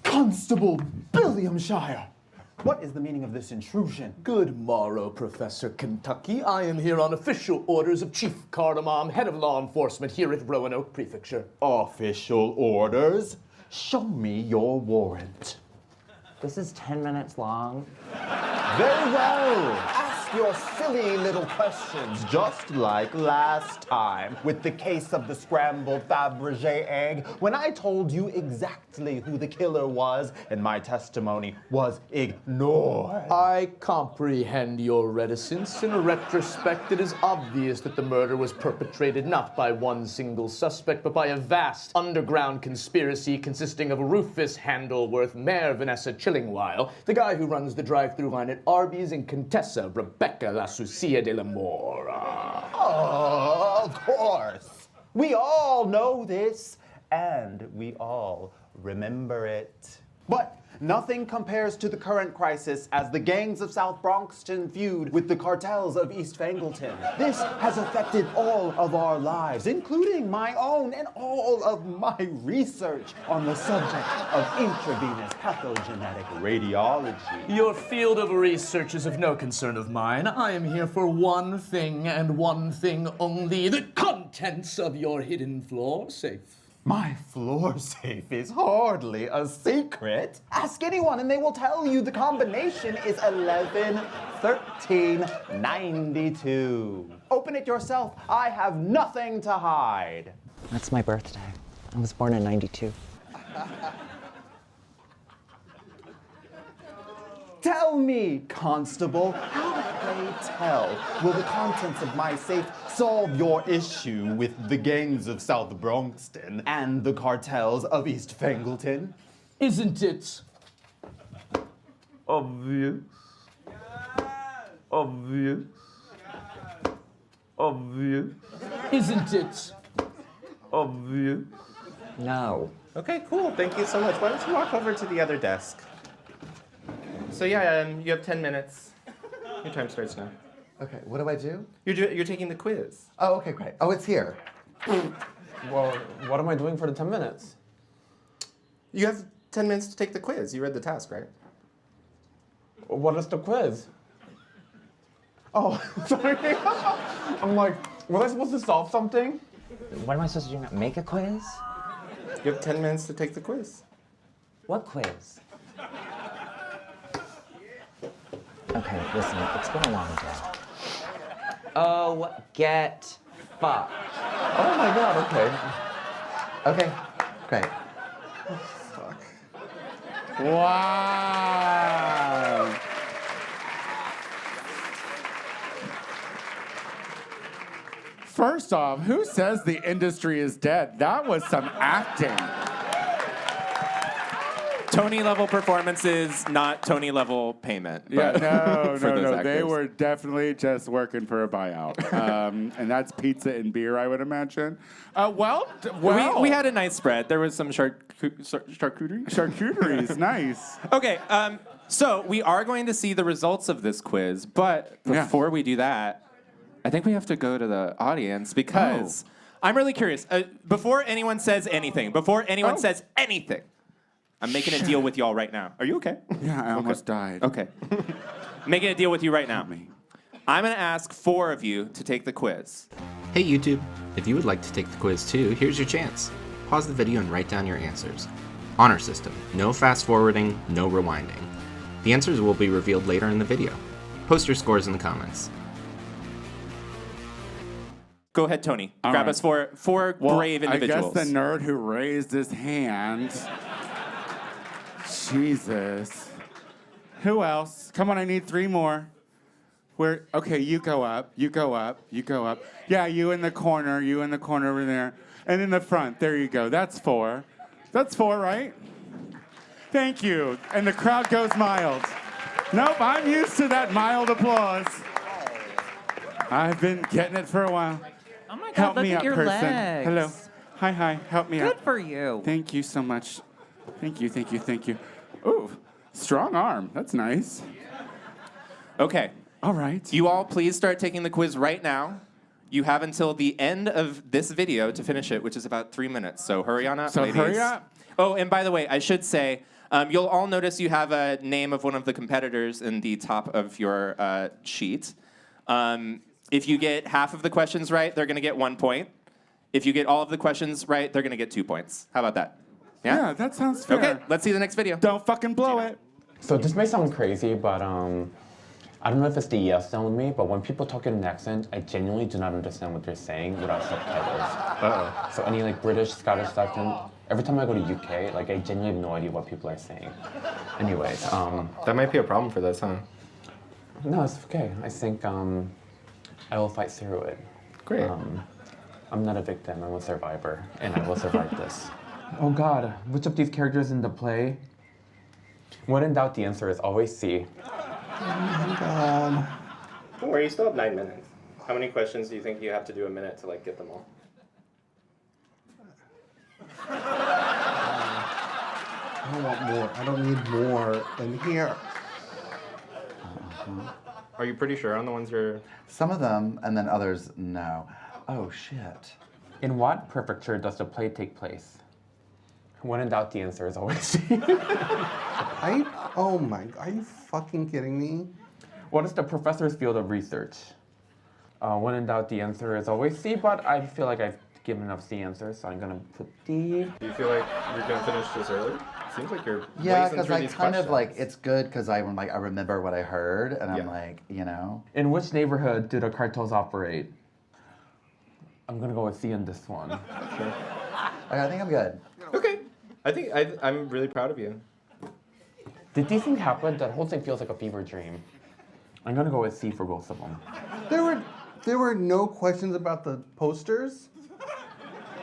Constable Billiamshire! What is the meaning of this intrusion? Good morrow, Professor Kentucky. I am here on official orders of Chief Cardamom, head of law enforcement here at Roanoke Prefecture. Official orders? Show me your warrant. This is 10 minutes long. Very well. Ask your silly little questions, just like last time with the case of the scrambled Fabergé egg, when I told you exactly who the killer was and my testimony was ignored. I comprehend your reticence. In retrospect, it is obvious that the murder was perpetrated not by one single suspect, but by a vast underground conspiracy consisting of Rufus Handleworth, Mayor Vanessa Chillingwhile, the guy who runs the drive-thru line at Arby's, and Contessa Rebecca La Sucia de la Mora. Oh, of course. We all know this, and we all remember it. But nothing compares to the current crisis as the gangs of South Bronxton feud with the cartels of East Fangleton. This has affected all of our lives, including my own and all of my research on the subject of intravenous pathogenetic radiology. Your field of research is of no concern of mine. I am here for one thing and one thing only: the contents of your hidden floor safe. My floor safe is hardly a secret. Ask anyone and they will tell you the combination is 11, 13, 92. Open it yourself. I have nothing to hide. That's my birthday. I was born in 92. Tell me, Constable, how, pray tell, will the contents of my safe solve your issue with the gangs of South Bronxton and the cartels of East Fangleton? Isn't it obvious? Obvious? Obvious? Isn't it obvious? No. Okay, cool. Thank you so much. Why don't you walk over to the other desk? So yeah, you have 10 minutes. Your time starts now. Okay, what do I do? You're taking the quiz. Oh, okay, great. Oh, it's here. Well, what am I doing for the 10 minutes? You have 10 minutes to take the quiz. You read the task, right? What is the quiz? Oh, sorry. I'm like, was I supposed to solve something? What am I supposed to do now? Make a quiz? You have 10 minutes to take the quiz. What quiz? Okay, listen, it's been a long day. Oh, get fucked. Oh my god, okay. Okay, great. Wow. First off, who says the industry is dead? That was some acting. Tony level performances, not Tony level payment. Yeah, but no, for no, those no. They actors. were definitely just working for a buyout. And that's pizza and beer, I would imagine. Well, We had a nice spread. There was some charcuterie. charcuteries, nice. Okay, so we are going to see the results of this quiz, but Yeah. before we do that, I think we have to go to the audience because I'm really curious. Before anyone says anything, I'm making a deal with y'all right now. Are you okay? Yeah, I almost died. Okay. Making a deal with you right now. Me. I'm going to ask 4 of you to take the quiz. Hey YouTube, if you would like to take the quiz too, here's your chance. Pause the video and write down your answers. Honor system, no fast forwarding, no rewinding. The answers will be revealed later in the video. Post your scores in the comments. Go ahead, Tony. All Grab right. us four brave individuals. I guess the nerd who raised his hand. Jesus. Who else? Come on, I need 3 more. Okay, you go up, you go up, you go up. Yeah, you in the corner over there. And in the front, there you go. That's 4. That's 4, right? Thank you. And the crowd goes mild. Nope, I'm used to that mild applause. I've been getting it for a while. Oh my God, Help look me at up, your person. legs. Hello. Hi. Help me Good up. for you. Thank you so much. Thank you. Ooh, strong arm. That's nice. Okay. All right. You all please start taking the quiz right now. You have until the end of this video to finish it, which is about 3 minutes. So hurry on up, So ladies. hurry up. Oh, and by the way, I should say, you'll all notice you have a name of one of the competitors in the top of your sheet. If you get half of the questions right, they're going to get 1 point. If you get all of the questions right, they're going to get 2 points. How about that? Yeah, that sounds fair. Okay, let's see the next video. Don't fucking blow it. So this may sound crazy, but I don't know if it's the ESL in me, but when people talk in an accent, I genuinely do not understand what they're saying without subtitles. Uh-oh. So any like British, Scottish accent, every time I go to UK, like I genuinely have no idea what people are saying. Anyways, That might be a problem for this, huh? no, it's okay. I think I will fight through it. Great. I'm not a victim, I'm a survivor, and I will survive this. Oh God, which of these characters in the play? When in doubt, the answer is always C. Don't worry, you still have 9 minutes. How many questions do you think you have to do a minute to like get them all? I don't want more. I don't need more in here. Are you pretty sure on the ones you're... Some of them, and then others, no. Oh, shit. In what prefecture does the play take place? When in doubt, the answer is always C. Oh my, are you fucking kidding me? What is the professor's field of research? When in doubt, the answer is always C, but I feel like I've given enough C answers, so I'm gonna put D. Do you feel like you're gonna finish this early? Seems like you're Yeah, blazing because through I these kind of questions. like, it's good because I remember what I heard, and I'm Yeah. like, you know. In which neighborhood do the cartels operate? I'm gonna go with C on this one. Okay, I think I'm good. Okay. I'm really proud of you. Did these things happen? That whole thing feels like a fever dream. I'm gonna go with C for both of them. There were no questions about the posters.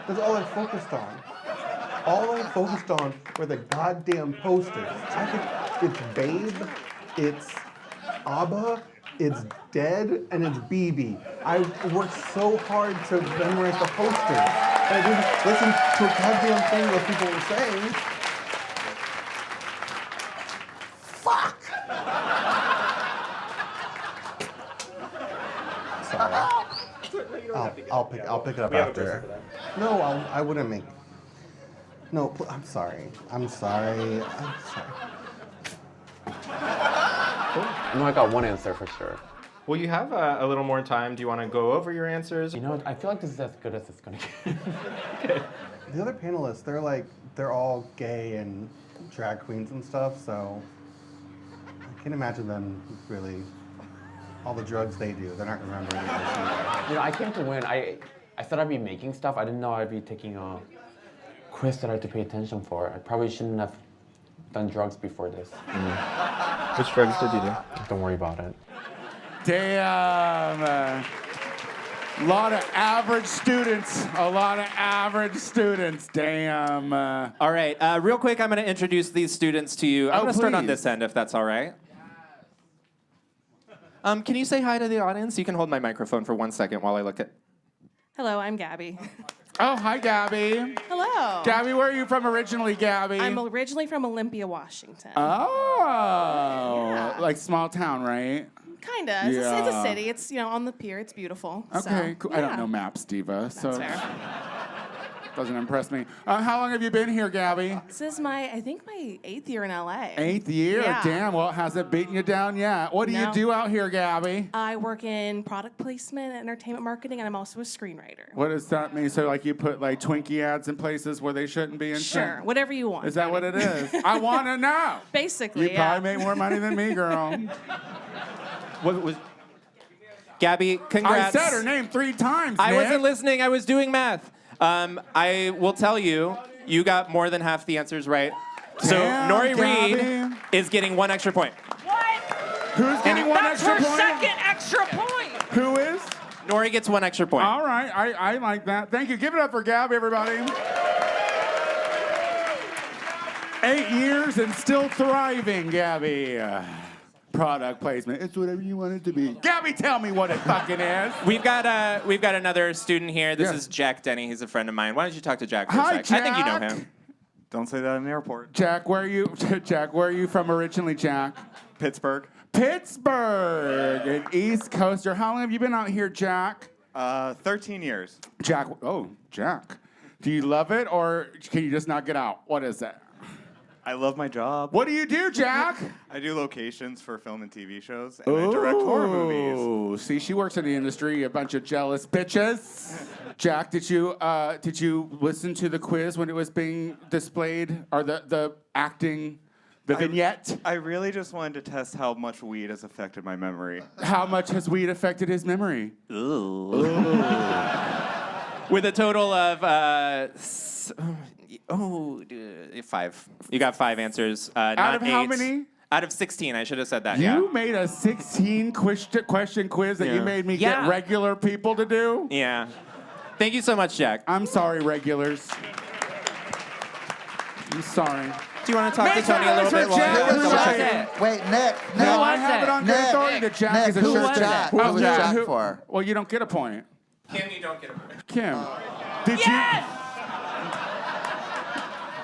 That's all I focused on. All I focused on were the goddamn posters. I think it's Babe, it's ABBA, it's Dead, and it's BB. I worked so hard to memorize the posters. And I didn't listen to a goddamn thing what people were saying. Fuck! Sorry. I'll pick it up after. No, I wouldn't make. No, I'm sorry. I'm sorry. No, I got one answer for sure. Well, you have a little more time. Do you want to go over your answers? You know what? I feel like this is as good as it's gonna get. The other panelists, they're all gay and drag queens and stuff, so I can't imagine them really, all the drugs they do, they're not remembering this either. You know, I came to win. I thought I'd be making stuff. I didn't know I'd be taking a quiz that I had to pay attention for. I probably shouldn't have done drugs before this. Which drugs did you do? Don't worry about it. Damn. A lot of average students. Damn. All right, real quick, I'm going to introduce these students to you. I'm going to start on please. this end, if that's all right. Can you say hi to the audience? You can hold my microphone for 1 second while I look at. Hello, I'm Gabby. Oh, hi, Gabby. Hello. Gabby, where are you from originally, Gabby? I'm originally from Olympia, Washington. Oh, like small town, right? Kinda. It's a Yeah. city. It's on the pier. It's beautiful. Okay, so, cool. I don't yeah. know maps, Diva, so That's fair. doesn't impress me. How long have you been here, Gabby? This is I think my 8th year in LA. 8th year? Yeah. Damn, well, hasn't beaten you down yet. What do you No. do out here, Gabby? I work in product placement and entertainment marketing, and I'm also a screenwriter. What does that mean? So, like, you put, like, Twinkie ads in places where they shouldn't be in Sure, shit? whatever you want. Is that what it is? I want to know. Basically, You yeah. probably make more money than me, girl. What was? Gabby, congrats. I said her name 3 times, I Nick. wasn't listening. I was doing math. I will tell you, you got more than half the answers right. So Damn, Nori Gabby. Reed is getting 1 extra point. Who's getting one That's extra her point? second extra point. Who is? Nori gets 1 extra point. All right, I like that. Thank you. Give it up for Gabby, everybody. 8 years and still thriving, Gabby. Product placement. It's whatever you want it to be. Gabby, tell me what it fucking is. We've got another student here. This Yes. is Jack Denny. He's a friend of mine. Why don't you talk to Jack for Hi, a sec? I think you know Jack. him. Don't say that in the airport. Jack, where are you? Jack, where are you from originally, Jack? Pittsburgh. Pittsburgh, an East Coaster. How long have you been out here, Jack? 13 years. Jack, Jack. Do you love it or can you just not get out? What is it? I love my job. What do you do, Jack? I do locations for film and TV shows, and I direct horror movies. Oh, see, she works in the industry. A bunch of jealous bitches. Jack, did you listen to the quiz when it was being displayed, or the acting, the vignette? I really just wanted to test how much weed has affected my memory. How much has weed affected his memory? With a total of 5. You got 5 answers. Out not of how 8. many? Out of 16. I should have said that. You made a 16 question quiz that you Yeah. made me Yeah. get regular people to do? Yeah. Thank you so much, Jack. I'm sorry, regulars. I'm sorry. Do you want to talk to Tony a little bit? Wait, Nick. No, I have it on good authority that Jack is a who shirt was Jack? Who Who was Jack who- for? Well, you don't get a point. Kim, you don't get a point. Kim,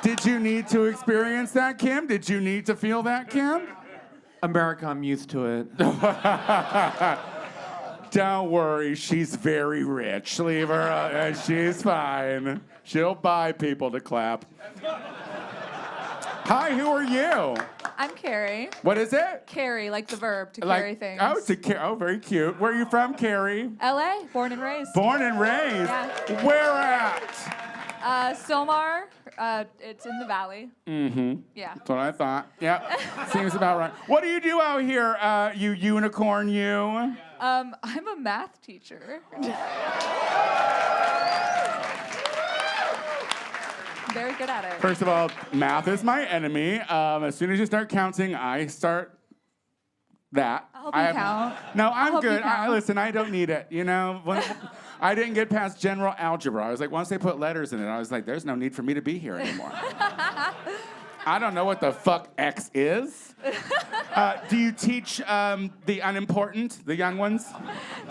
did you need to experience that, Kim? Did you need to feel that, Kim? America, I'm used to it. Don't worry, she's very rich. Leave her and she's fine. She'll buy people to clap. Hi, who are you? I'm Carrie. What is it? Carry, like the verb to Like- carry things. Oh, very cute. Where are you from, Carrie? LA, born and raised. Born and raised? Yeah. Where at? Sylmar, it's in the valley. Mm-hmm. Yeah. That's what I thought. Yep. Seems about right. What do you do out here, you unicorn, you? I'm a math teacher. Very good at it. First of all, math is my enemy. As soon as you start counting, I start that. I'll help you count. No, I'll I'm help you good. count. Listen, I don't need it. You know, when I didn't get past general algebra. I was like, once they put letters in it, I was like, there's no need for me to be here anymore. I don't know what the fuck X is. Do you teach the unimportant, the young ones?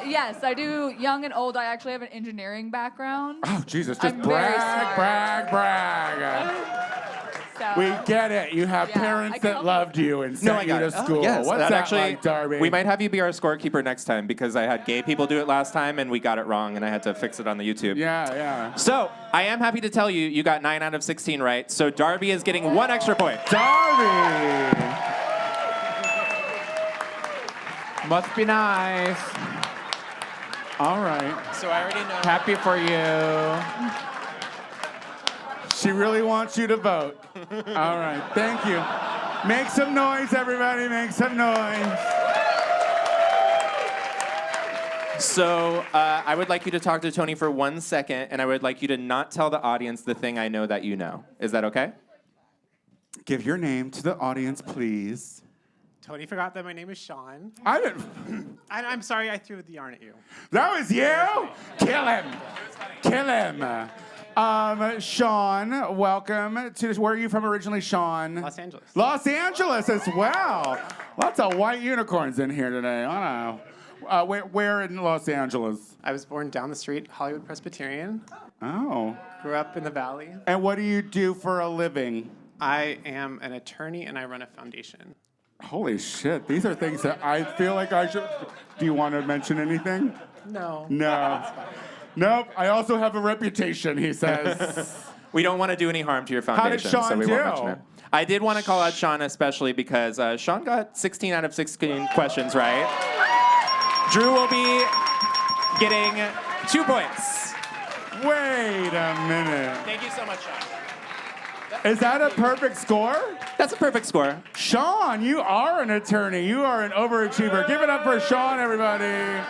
Yes, I do young and old. I actually have an engineering background. Oh, Jesus, just I'm very smart. brag. So, We get it. You have Yeah, I parents can that help loved you and sent I you got to it. school. Yes, What's that that actually, like, Darby? we might have you be our scorekeeper next time because I had gay people do it last time and we got it wrong and I had to fix it on the YouTube. Yeah. So, I am happy to tell you, you got 9 out of 16 right. So, Darby is getting 1 extra point. Darby! Must be nice. All right. So I already know. Happy for you. She really wants you to vote. All right. Thank you. Make some noise, everybody. Make some noise. So I would like you to talk to Tony for 1 second, and I would like you to not tell the audience the thing I know that you know. Is that okay? Give your name to the audience, please. Tony forgot that my name is Sean. I didn't. I'm sorry I threw the yarn at you. That was you? Kill him. Kill him. Sean, welcome to. Where are you from originally, Sean? Los Angeles. Los Angeles as well. Lots of white unicorns in here today. I don't know. Where in Los Angeles? I was born down the street, Hollywood Presbyterian. Oh. Grew up in the Valley. And what do you do for a living? I am an attorney and I run a foundation. Holy shit. These are things that I feel like I should. Do you want to mention anything? No. No. Nope. I also have a reputation, he says. We don't want to do any harm to your How did foundation, Sean so we won't mention do? it. I did want to call out Sean especially because Sean got 16 out of 16 questions right. Drew will be getting 2 points. Wait a minute. Thank you so much, Sean. Is that a perfect score? That's a perfect score. Sean, you are an attorney. You are an overachiever. Give it up for Sean, everybody.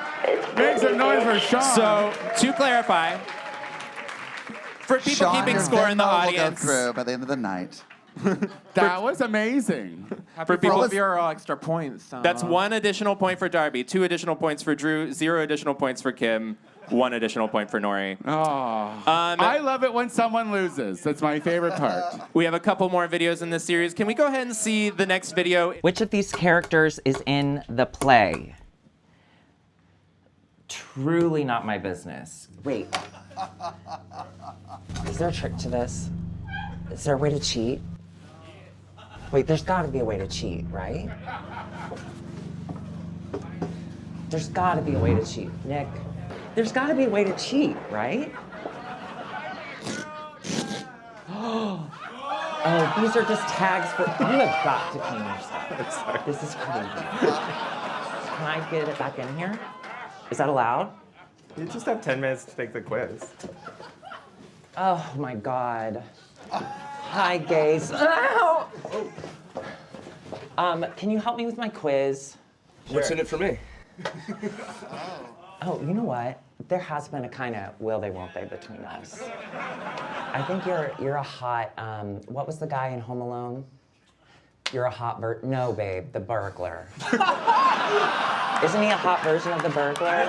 Make some noise for Sean. So, to clarify, for people Sean, keeping your score in the Venmo audience, will go through by the end of the night. That was amazing. for people, All of your extra points. that's 1 additional point for Darby, 2 additional points for Drew, 0 additional points for Kim, 1 additional point for Nori. Oh. I love it when someone loses. That's my favorite part. We have a couple more videos in this series. Can we go ahead and see the next video? Which of these characters is in the play? Truly not my business. Wait. Is there a trick to this? Is there a way to cheat? Wait, there's got to be a way to cheat, right? There's got to be a way to cheat. Nick, there's got to be a way to cheat, right? Oh, these are just tags for. You have got to clean your stuff. This is crazy. Can I get it back in here? Is that allowed? You just have 10 minutes to take the quiz. Oh my God. Hi, gays. Ow! Can you help me with my quiz? What's in it for me? Oh, you know what? There has been a kind of will they, won't they between us. I think you're a hot, what was the guy in Home Alone? You're a hot no, babe, the burglar. Isn't he a hot version of the burglar?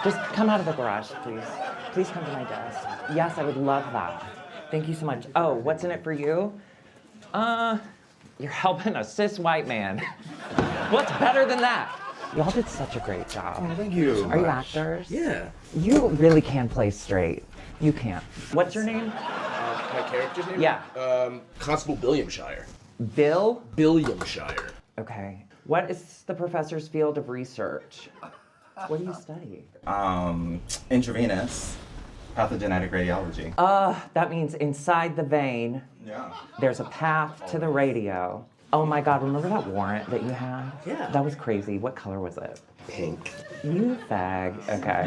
Just come out of the garage, please. Please come to my desk. Yes, I would love that. Thank you so much. Oh, what's in it for you? You're helping a cis white man. What's better than that? Y'all did such a great job. Oh, thank you. Are you actors? Yeah. You really can play straight. You can't. What's your name? My character's name? Yeah. Constable Billiamshire. Bill? Billiamshire. Okay. What is the professor's field of research? What do you study? Intravenous pathogenetic radiology. That means inside the vein, Yeah. there's a path to the radio. Oh my God, remember that warrant that you had? Yeah. That was crazy. What color was it? Pink. You fag. Okay.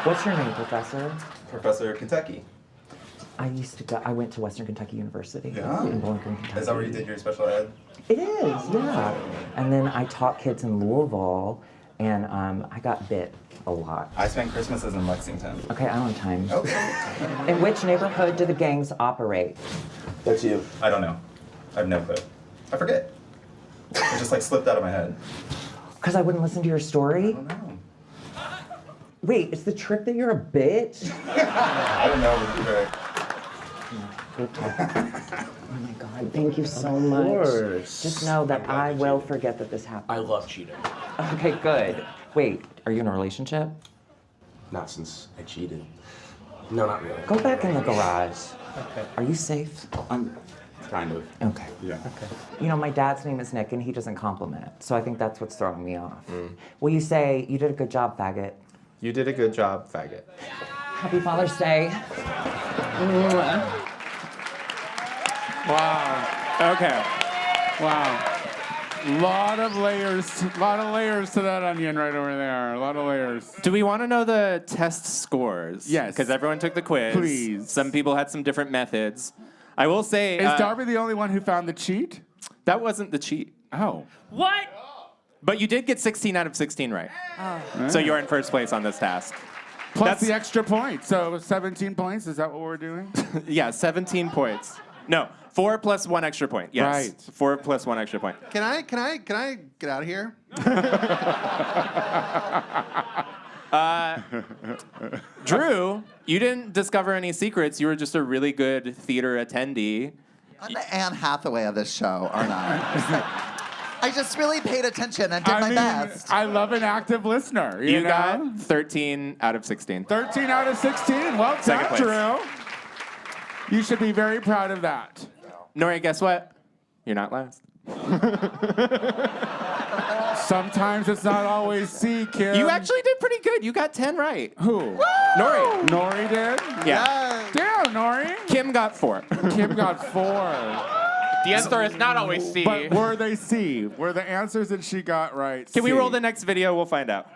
What's your name, Professor? Professor Kentucky. I went to Western Kentucky University Yeah. in Bowling Green, Kentucky. Is that where you did your special ed? It is, yeah. And then I taught kids in Louisville, and I got bit a lot. I spent Christmases in Lexington. Okay, I don't have time. Okay. In which neighborhood do the gangs operate? That's you. I don't know. I have no clue. I forget. It just like slipped out of my head. Because I wouldn't listen to your story? I don't know. Wait, is the trick that you're a bitch? I don't know. Good talk. Oh my God, thank you so much. course. Just know that I will forget that this happened. I love cheating. Okay, good. Wait, are you in a relationship? Not since I cheated. No, not really. Go back in the garage. Okay. Are you safe? I'm kind of. Okay. Yeah. Okay. You know, my dad's name is Nick, and he doesn't compliment, so I think that's what's throwing me off. Will you say, you did a good job, faggot? You did a good job, faggot. Happy Father's Day. Wow. Okay. Wow. Lot of layers to that onion right over there. A lot of layers. Do we want to know the test scores? Yes. Because everyone took the quiz. Please. Some people had some different methods. I will say... Is Darby the only one who found the cheat? That wasn't the cheat. Oh. What? But you did get 16 out of 16 right. Oh. So you're in first place on this task. Plus the extra point. So 17 points. Is that what we're doing? Yeah, 17 points. No, 4 plus 1 extra point. Yes. Right. 4 plus 1 extra point. Can I get out of here? Drew, you didn't discover any secrets. You were just a really good theater attendee. I'm the Anne Hathaway of this show, aren't I? I just really paid attention and did my best. I love an active listener. You know? got 13 out of 16. 13 out of 16. Well Second done, place. Drew. You should be very proud of that. Nori, guess what? You're not last. Sometimes it's not always C, Kim. You actually did pretty good. You got 10 right. Who? Nori. Nori did? Yeah. Damn, Nori. Kim got 4. Kim got 4. The answer is not always C. But were they C? Were the answers that she got right Can we C? roll the next video? We'll find out.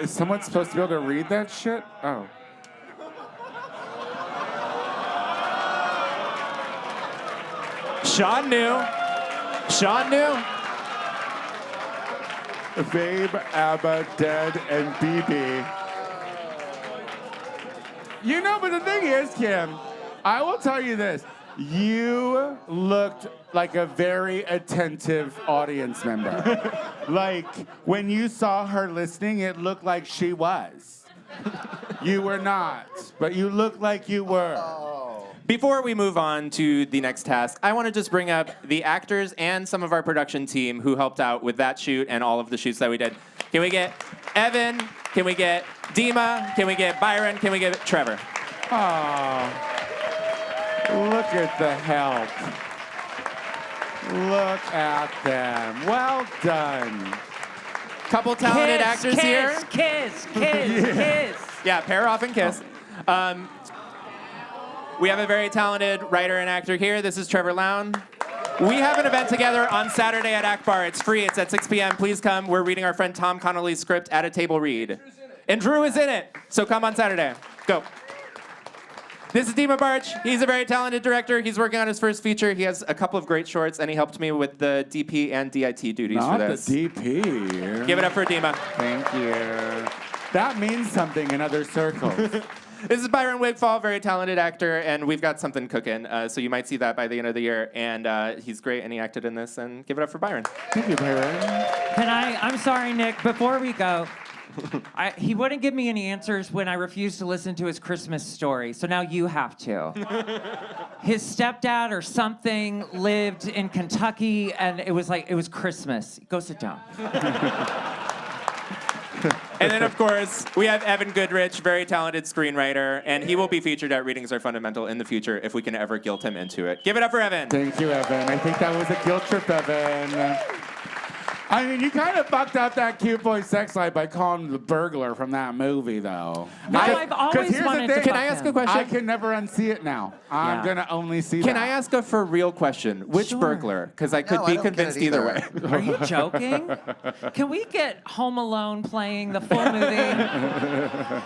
Is someone supposed to be able to read that shit? Oh. Sean knew. Sean knew. Babe, ABBA, Dead, and BB. You know, but the thing is, Kim, I will tell you this. You looked like a very attentive audience member. Like, when you saw her listening, it looked like she was. You were not, but you looked like you were. Before we move on to the next task, I want to just bring up the actors and some of our production team who helped out with that shoot and all of the shoots that we did. Can we get Evan? Can we get Dima? Can we get Byron? Can we get Trevor? Oh, look at the help. Look at them. Well done. Couple talented actors here. Kiss. Yeah, pair off and kiss. We have a very talented writer and actor here. This is Trevor Lown. We have an event together on Saturday at Akbar. It's free. It's at 6 p.m. Please come. We're reading our friend Tom Connolly's script at a table read. And Drew is in it. So come on Saturday. Go. This is Dima Barch. He's a very talented director. He's working on his first feature. He has a couple of great shorts, and he helped me with the DP and DIT duties Not for this. the DP. Give it up for Dima. Thank you. That means something in other circles. This is Byron Wigfall, very talented actor, and we've got something cooking. So you might see that by the end of the year. And he's great, and he acted in this. And give it up for Byron. Thank you, Byron. I'm sorry, Nick, before we go, he wouldn't give me any answers when I refused to listen to his Christmas story, so now you have to. His stepdad or something lived in Kentucky, and it was Christmas. Go sit down. And then, of course, we have Evan Goodrich, very talented screenwriter, and he will be featured at Readings Are Fundamental in the future if we can ever guilt him into it. Give it up for Evan. Thank you, Evan. I think that was a guilt trip, Evan. I mean, you kind of fucked up that cute boy sex life by calling him the burglar from that movie, though. No, I've always here's the wanted thing. to Can I ask a question? I can never unsee it now. I'm going to only see that. Can I ask a for real question? Which burglar? Because I could No, be I don't get convinced it either either. way. Are you joking? Can we get Home Alone playing the full movie?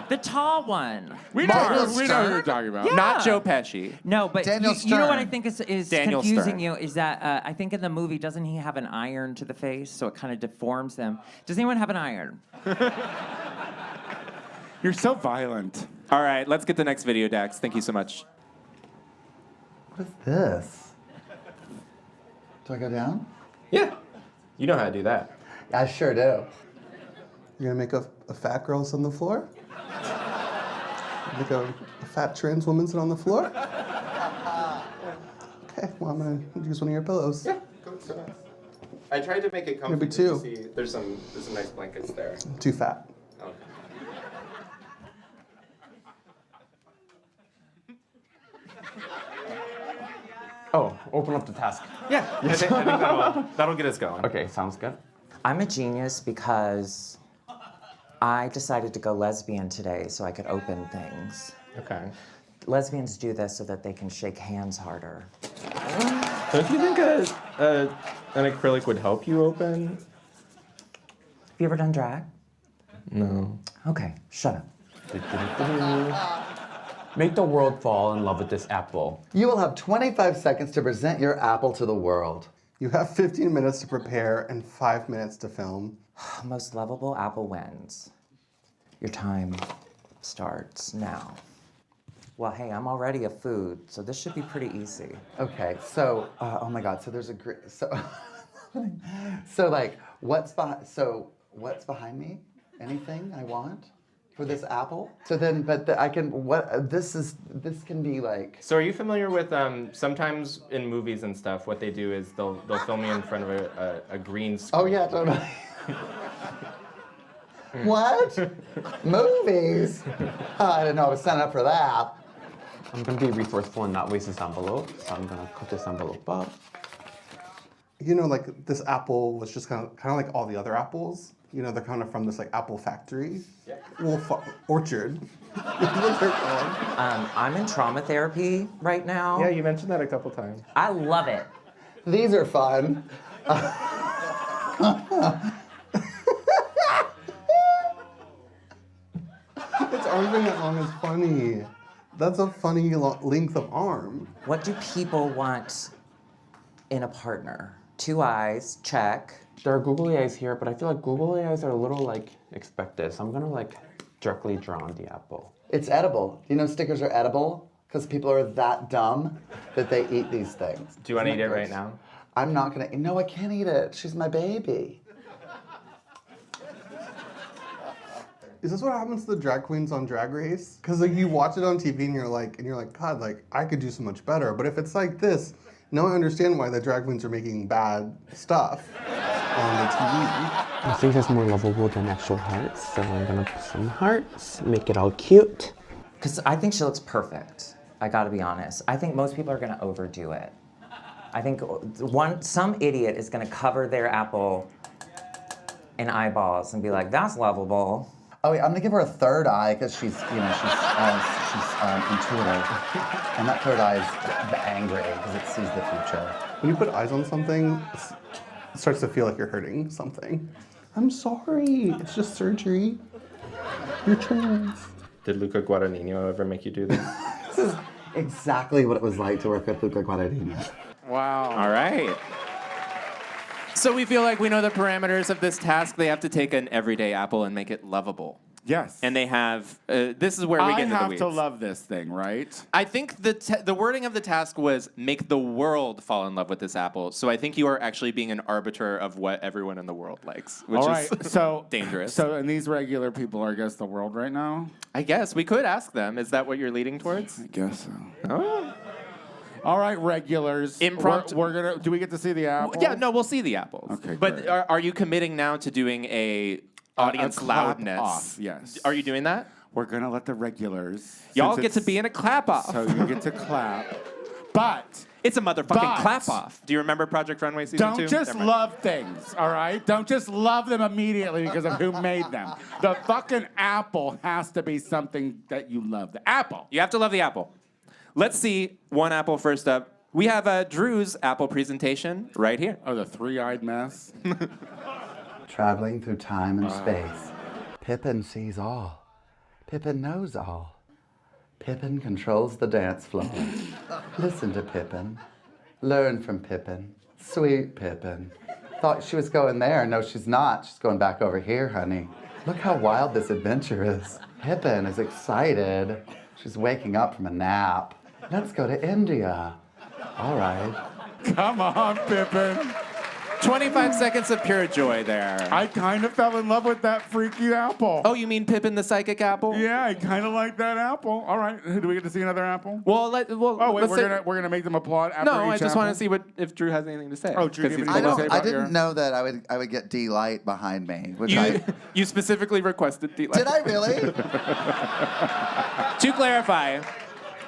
The tall one. We know who you're talking about. Yeah. Not Joe Pesci. No, but Daniel you know what I Stern. think is Daniel confusing Stern. you is that I think in the movie, doesn't he have an iron to the face, so it kind of deforms them? Does anyone have an iron? You're so violent. All right, let's get the next video, Dax. Thank you so much. What is this? Do I go down? Yeah. You know how to do that. I sure do. You're gonna make a fat girl sit on the floor? Make a fat trans woman sit on the floor? Okay, well, I'm gonna use one of your pillows. Yeah. Go. I tried to make it comfortable. Maybe two. See, there's some nice blankets there. Too fat. Okay. Oh, open up the task. Yeah. I think that'll get us going. Okay, sounds good. I'm a genius because I decided to go lesbian today so I could open things. Okay. lesbians do this so that they can shake hands harder. Don't you think an acrylic would help you open? Have you ever done drag? No. Okay, shut up. Make the world fall in love with this apple. You will have 25 seconds to present your apple to the world. You have 15 minutes to prepare and 5 minutes to film. Most lovable apple wins. Your time starts now. Well, hey, I'm already a food, so this should be pretty easy. Okay, so, oh my God, so there's a so like, what's behind me? Anything I want for this apple? So then, this can be like. So are you familiar with sometimes in movies and stuff, what they do is they'll film you in front of a green screen. Oh yeah, totally. What? Movies? Oh, I didn't know I was signing up for that. I'm gonna be resourceful and not waste this envelope, so I'm gonna cut this envelope up. You know, like this apple was just kind of like all the other apples. You know, they're kind of from this like apple factory. Yeah. Well, orchard. That's what they're called. I'm in trauma therapy right now. Yeah, you mentioned that a couple times. I love it. These are fun. Its arm being that long is funny. That's a funny length of arm. What do people want in a partner? 2 eyes, check. There are googly eyes here, but I feel like googly eyes are a little like expected, so I'm gonna like directly draw on the apple. It's edible. You know stickers are edible? Because people are that dumb that they eat these things. Do you want to Isn't eat that it right gross? now? I'm not gonna, no, I can't eat it. She's my baby. Is this what happens to the drag queens on Drag Race? Because like you watch it on TV and you're like, God, like I could do so much better. But if it's like this, now I understand why the drag queens are making bad stuff on the TV. I think that's more lovable than actual hearts, so I'm gonna put some hearts, make it all cute. Because I think she looks perfect. I gotta be honest. I think most people are gonna overdo it. I think some idiot is gonna cover their apple in eyeballs and be like, that's lovable. Oh wait, I'm gonna give her a third eye because she's intuitive, and that third eye is angry because it sees the future. When you put eyes on something, it starts to feel like you're hurting something. I'm sorry, it's just surgery. You're trans. Did Luca Guadagnino ever make you do this? This is exactly what it was like to work with Luca Guadagnino. Wow. All right. So we feel like we know the parameters of this task. They have to take an everyday apple and make it lovable. Yes. And they have, this is where we get into the weeds. I have to love this thing, right? I think the wording of the task was make the world fall in love with this apple. So I think you are actually being an arbiter of what everyone in the world likes, which All right, is so dangerous. So, and these regular people are against the world right now? I guess we could ask them. Is that what you're leading towards? I guess so. Oh. All right, regulars. Impromptu. We're gonna. Do we get to see the apple? Yeah, no, we'll see the apples. Okay, but great. are you committing now to doing a audience clap loudness? off, yes. Are you doing that? We're gonna let the regulars. Y'all since get to it's- be in a clap off. So you get to clap, but it's a motherfucking but- clap off. Do you remember Project Runway season 2? don't just Never mind. love things, all right? Don't just love them immediately because of who made them. The fucking apple has to be something that you love. The apple. You have to love the apple. Let's see one apple first up. We have Drew's apple presentation right here. Oh, the three-eyed mess. Traveling through time and space. Pippin sees all. Pippin knows all. Pippin controls the dance floor. Listen to Pippin. Learn from Pippin. Sweet Pippin. Thought she was going there. No, she's not. She's going back over here, honey. Look how wild this adventure is. Pippin is excited. She's waking up from a nap. Let's go to India. All right. Come on, Pippin. 25 seconds of pure joy there. I kind of fell in love with that freaky apple. Oh, you mean Pippin the psychic apple? Yeah, I kind of like that apple. All right, do we get to see another apple? Well, Oh wait, let's we're gonna make them applaud after No, each I just want to apple? see if Drew has anything to say. Oh, Drew, 'Cause do you he's have the anything to say I about didn't know that I would get D-Light behind me, which You specifically requested the. Did I really?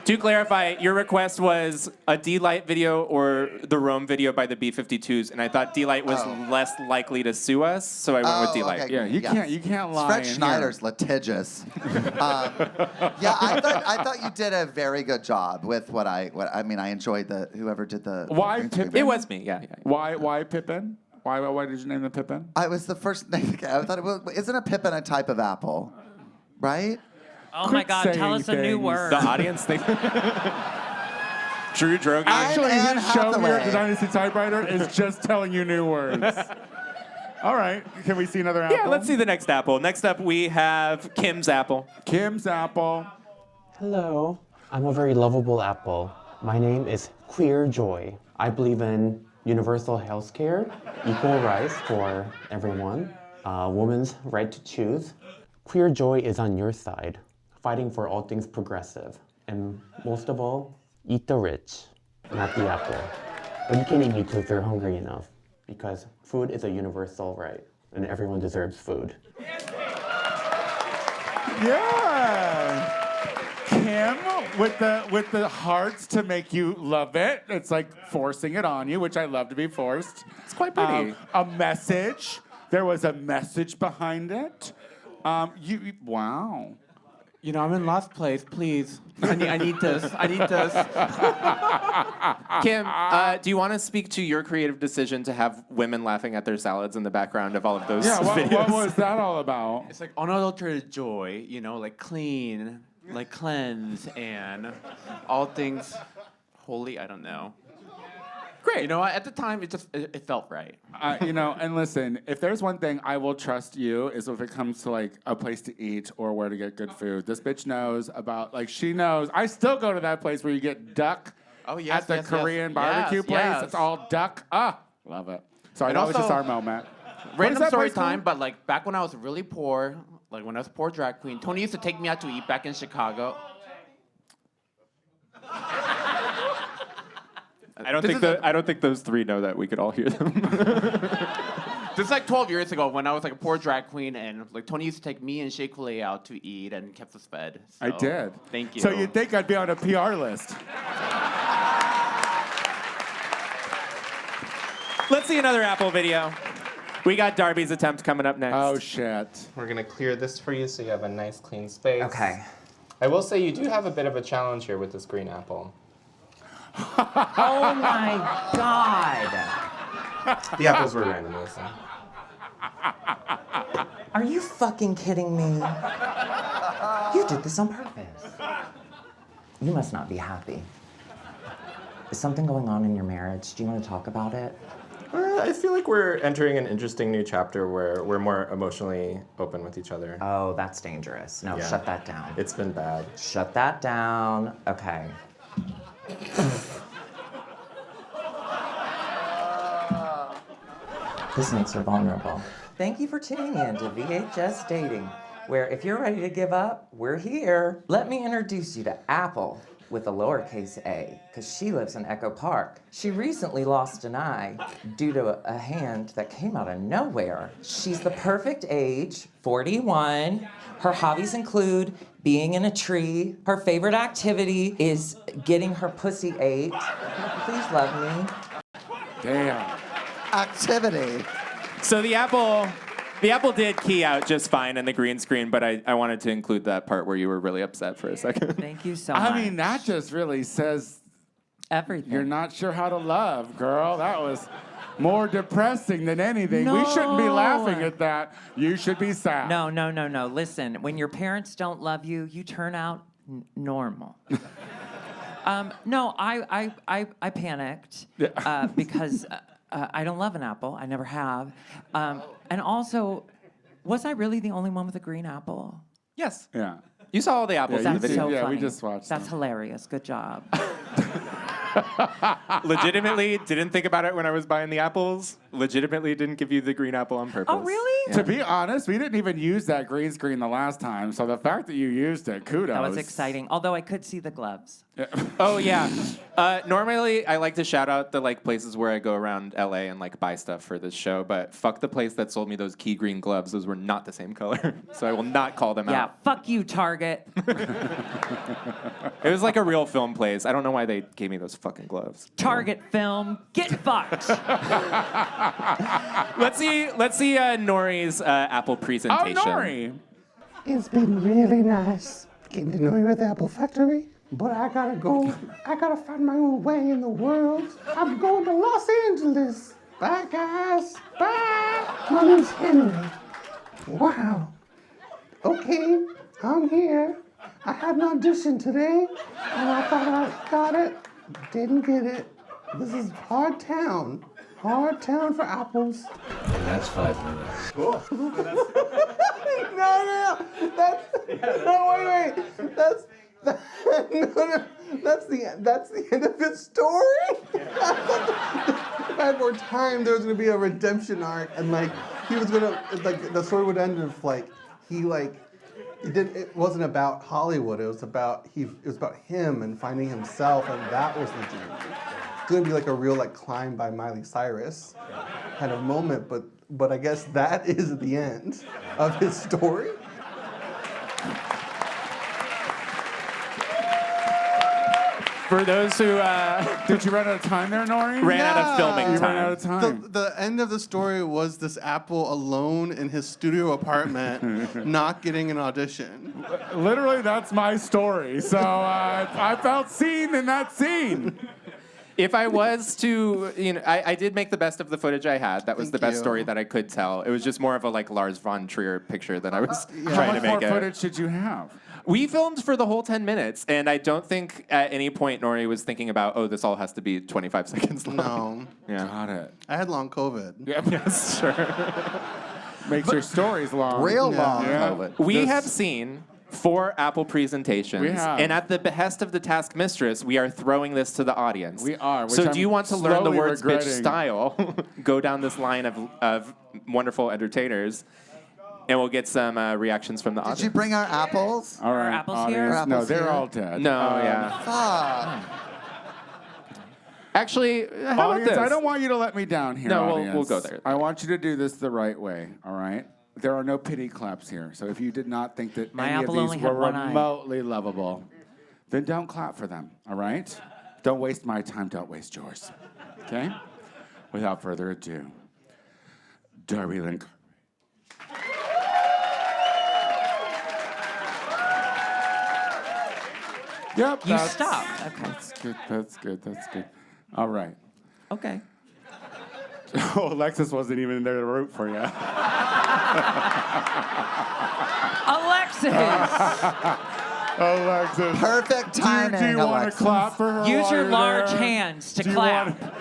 To To clarify, your request was a D-Light video or the Rome video by the B-52s, and I thought D-Light was less likely to sue us, so I went with D-Light. Yeah, you can't lie. Fred in Schneider's litigious. Yeah, I thought you did a very good job with what I mean. I enjoyed whoever did the. Why Pippin? It was me. Yeah. Why Pippin? Why did you name the Pippin? I was the first name. I thought it was. Isn't a Pippin a type of apple? Right? Oh my God! Tell us a new word. The audience thinks. Drew Drogi. Actually, Anne his show here at Hathaway. the Dynasty Typewriter is just telling you new words. All right, can we see another apple? Yeah, let's see the next apple. Next up, we have Kim's apple. Kim's apple. Hello. I'm a very lovable apple. My name is Queer Joy. I believe in universal health care, equal rights for everyone, women's right to choose. Queer Joy is on your side, fighting for all things progressive. And most of all, eat the rich, not the apple. But you can eat me too if you're hungry enough, because food is a universal right, and everyone deserves food. Yeah. Kim with the hearts to make you love it. It's like forcing it on you, which I love to be forced. It's quite pretty. A message. There was a message behind it. Wow. You know, I'm in last place. Please, I need this. I need this. Kim, do you want to speak to your creative decision to have women laughing at their salads in the background of all of those videos? What was that all about? It's like unadulterated joy. You know, like clean, like cleanse, and all things holy. I don't know. Great. You know, at the time, it felt right. And listen, if there's one thing I will trust you is if it comes to like a place to eat or where to get good food. This bitch knows about, like, she knows. I still go to that place where you get duck at the Korean barbecue place. Yes. It's all duck. Love it. Sorry, And that was also, just our moment. What is Random that story place called? time, but like back when I was really poor, like when I was a poor drag queen, Tony used to take me out to eat back in Chicago. I don't think those three know that we could all hear them. This is like 12 years ago when I was like a poor drag queen, and like Tony used to take me and Shea Coulee out to eat and kept us fed. So, I did. Thank you. So you'd think I'd be on a PR list. Let's see another apple video. We got Darby's attempt coming up next. Oh, shit. We're gonna clear this for you so you have a nice clean space. Okay. I will say you do have a bit of a challenge here with this green apple. Oh my God. The apples were random, listen. Are you fucking kidding me? You did this on purpose. You must not be happy. Is something going on in your marriage? Do you want to talk about it? I feel like we're entering an interesting new chapter where we're more emotionally open with each other. Oh, that's dangerous. No, Yeah. shut that down. It's been bad. Shut that down. Okay. This makes her vulnerable. Thank you for tuning in to VHS Dating, where if you're ready to give up, we're here. Let me introduce you to Apple with a lowercase a, because she lives in Echo Park. She recently lost an eye due to a hand that came out of nowhere. She's the perfect age, 41. Her hobbies include being in a tree. Her favorite activity is getting her pussy ate. Please love me. Damn. Activity. So the apple did key out just fine in the green screen, but I wanted to include that part where you were really upset for a second. Thank you so much. I mean, that just really says everything. You're not sure how to love, girl. That was more depressing than anything. We shouldn't be laughing at that. You should be sad. No. Listen, when your parents don't love you, you turn out normal. No, I panicked because I don't love an apple. I never have. And also, was I really the only one with a green apple? Yes. Yeah. You saw all the apples in the That's video. so Yeah, funny. we just watched That's them. hilarious. Good job. Legitimately didn't think about it when I was buying the apples. Legitimately didn't give you the green apple on purpose. Oh, really? To be honest, we didn't even use that green screen the last time, so the fact that you used it, kudos. That was exciting. Although I could see the gloves. Oh yeah. Normally I like to shout out the like places where I go around LA and like buy stuff for this show, but fuck the place that sold me those key green gloves. Those were not the same color, so I will not call them Yeah, out. fuck you, Target. It was like a real film place. I don't know why they gave me those fucking gloves. Target film, get fucked. Let's see Nori's Apple presentation. Oh, Nori. It's been really nice getting to know you at the Apple Factory, but I gotta go. I gotta find my own way in the world. I'm going to Los Angeles. Bye, guys. Bye. My name's Henry. Wow. Okay, I'm here. I had an audition today, and I thought I got it. Didn't get it. This is hard town. Hard town for apples. That's 5 minutes. Cool. No. Wait. That's the end of his story. If I had more time, there was gonna be a redemption arc, and like he was gonna like the story would end with like he like it wasn't about Hollywood. It was about him and finding himself, and that was the journey. It's gonna be like a real like Climb by Miley Cyrus kind of moment, but I guess that is the end of his story. For those who Did you run out of time there, Nori? ran out of filming You time. ran out of time. The end of the story was this Apple alone in his studio apartment, not getting an audition. Literally, that's my story. So I felt seen in that scene. If I was to, I did make the best of the footage I had. That was Thank the best you. story that I could tell. It was just more of a like Lars von Trier picture that I was How trying to much more make it. footage did you have? We filmed for the whole 10 minutes, and I don't think at any point Nori was thinking about, oh, this all has to be 25 seconds long. No. Yeah. Got it. I had long COVID. Yeah, yes, sure. Makes your stories long. Real Yeah. long Yeah. COVID. We have seen 4 Apple presentations, We have. and at the behest of the task mistress, we are throwing this to the audience. We are, which So I'm do you want to learn the slowly words bitch regretting. style, go down this line of wonderful entertainers, and we'll get some reactions from the audience. Did you bring our apples? All right, apples audience. here? Are No, apples they're here? all dead. No, yeah. Fuck. Actually, how about Audience, this? I don't want you to let me down here, No, audience. we'll go there. I want you to do this the right way, all right? There are no pity claps here. So if you did not think that My any of apple these only were had one eye. remotely lovable, then don't clap for them, all right? Don't waste my time, don't waste yours. Okay? Without further ado, Darby Lynn. Yep. You stopped. Okay. That's good. That's good. That's good. All right. Okay. Oh, Alexis wasn't even there to root for you. Alexis! Alexis. Perfect timing, Do you want to Alexis. clap for her? Use while your you're large there? hands to Do you clap.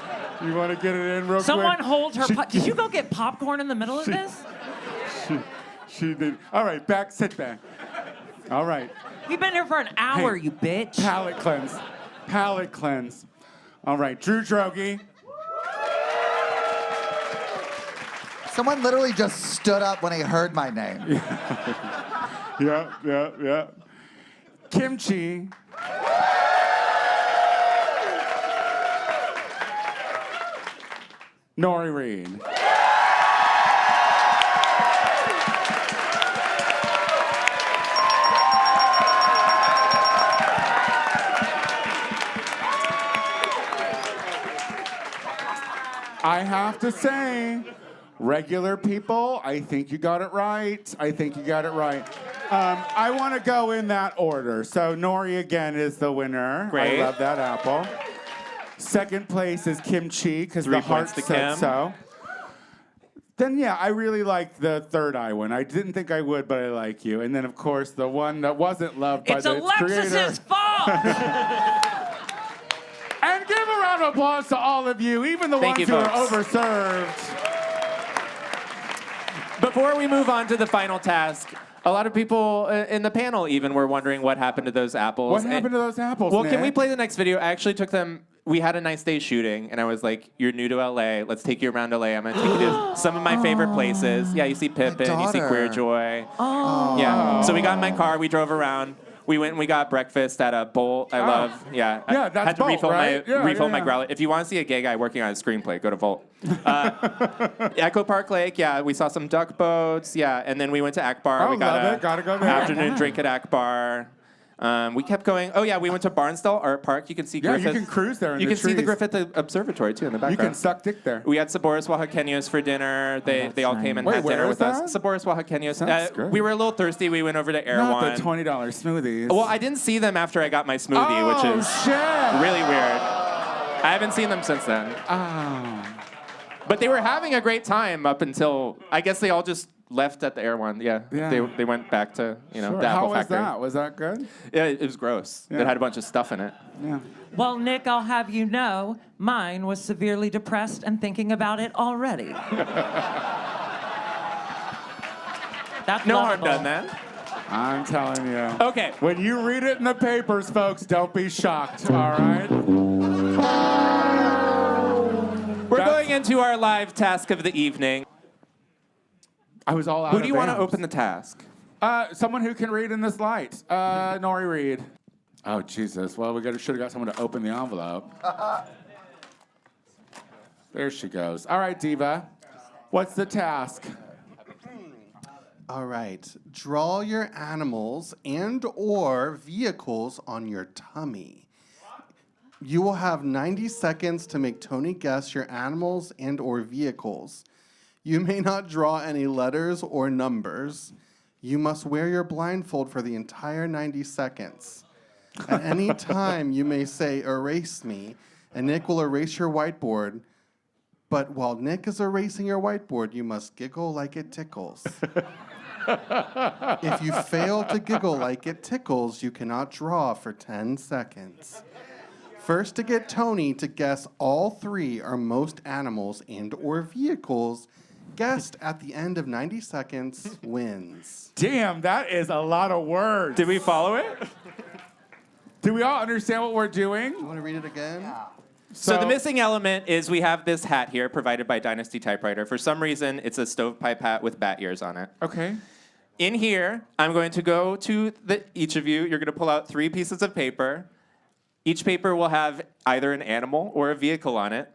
You want to get it in real Someone quick? hold her. She- Did you go get popcorn in the middle of this? She did. All right, sit back. All right. We've been here for an hour, Hey, you bitch. Palate cleanse. Palate cleanse. All right, Drew Droege. Someone literally just stood up when he heard my name. Yeah. Kimchi. Nori Reed. I have to say, regular people, I think you got it right. I want to go in that order. So Nori again is the winner. Great. I love that apple. Second place is Kimchi because 3 the heart points to said Kim. so. Then yeah, I really liked the third eye one. I didn't think I would, but I like you. And then of course the one that wasn't loved by It's the creator. Alexis's fault! And give a round of applause to all of you, even the Thank ones you, who are folks. overserved. Before we move on to the final task, a lot of people in the panel even were wondering what happened to those apples. What happened to those apples, Well, can we Nick? play the next video? I actually took them we had a nice day shooting, and I was like, "You're new to LA. Let's take you around LA. I'm gonna take you to some of my favorite places. Yeah, you see Pippin, you see Queer Joy. Yeah. So we got in my car, we drove around. We went and we got breakfast at a Bolt. I love. Yeah. Yeah, that's had to Bolt, refill right? my Yeah, refill my yeah. growler. If you want to see a gay guy working on a screenplay, go to Volt. Echo Park Lake. Yeah, we saw some duck boats. Yeah, and then we went to Akbar. Oh, we got love a it. Gotta go there. afternoon drink at Akbar. We kept going. Oh yeah, we went to Barnsdall Art Park. You can see Yeah, you Griffith. can cruise there in You the can see the trees. Griffith Observatory too in the You background. can suck dick there. We had Saboris Oaxaqueños for dinner. They all came and Wait, had where dinner is with us. that? Saboris Oaxaqueños. Sounds great. We were a little thirsty. We went over to Erewhon. Not the $20 smoothies. Well, I didn't see them after I got my smoothie, which is really weird. I haven't seen them since then. But they were having a great time up until, I guess they all just left at the Erewhon. Yeah. Yeah. They went back to, Sure. the How Apple was Factory. that? Was that good? Yeah, it was gross. Yeah. It had a bunch of stuff in it. Yeah. Well, Nick, I'll have you know, mine was severely depressed and thinking about it already. That's No harm lovable. done then. I'm telling you. Okay. When you read it in the papers, folks, don't be shocked, all right? We're going into our live task of the evening. I was all out Who of do you want to bounds. open the task? Someone who can read in this light. Nori Reed. Oh, Jesus. Well, we should have got someone to open the envelope. There she goes. All right, Diva. What's the task? All right. Draw your animals and or vehicles on your tummy. You will have 90 seconds to make Tony guess your animals and or vehicles. You may not draw any letters or numbers. You must wear your blindfold for the entire 90 seconds. At any time, you may say, "Erase me," and Nick will erase your whiteboard. But while Nick is erasing your whiteboard, you must giggle like it tickles. If you fail to giggle like it tickles, you cannot draw for 10 seconds. First to get Tony to guess all three or most animals and or vehicles guessed at the end of 90 seconds wins. Damn, that is a lot of words. Did we follow it? Do we all understand what we're doing? You want to read it again? Yeah. So the missing element is we have this hat here provided by Dynasty Typewriter. For some reason, it's a stovepipe hat with bat ears on it. Okay. In here, I'm going to go to each of you. You're going to pull out 3 pieces of paper. Each paper will have either an animal or a vehicle on it.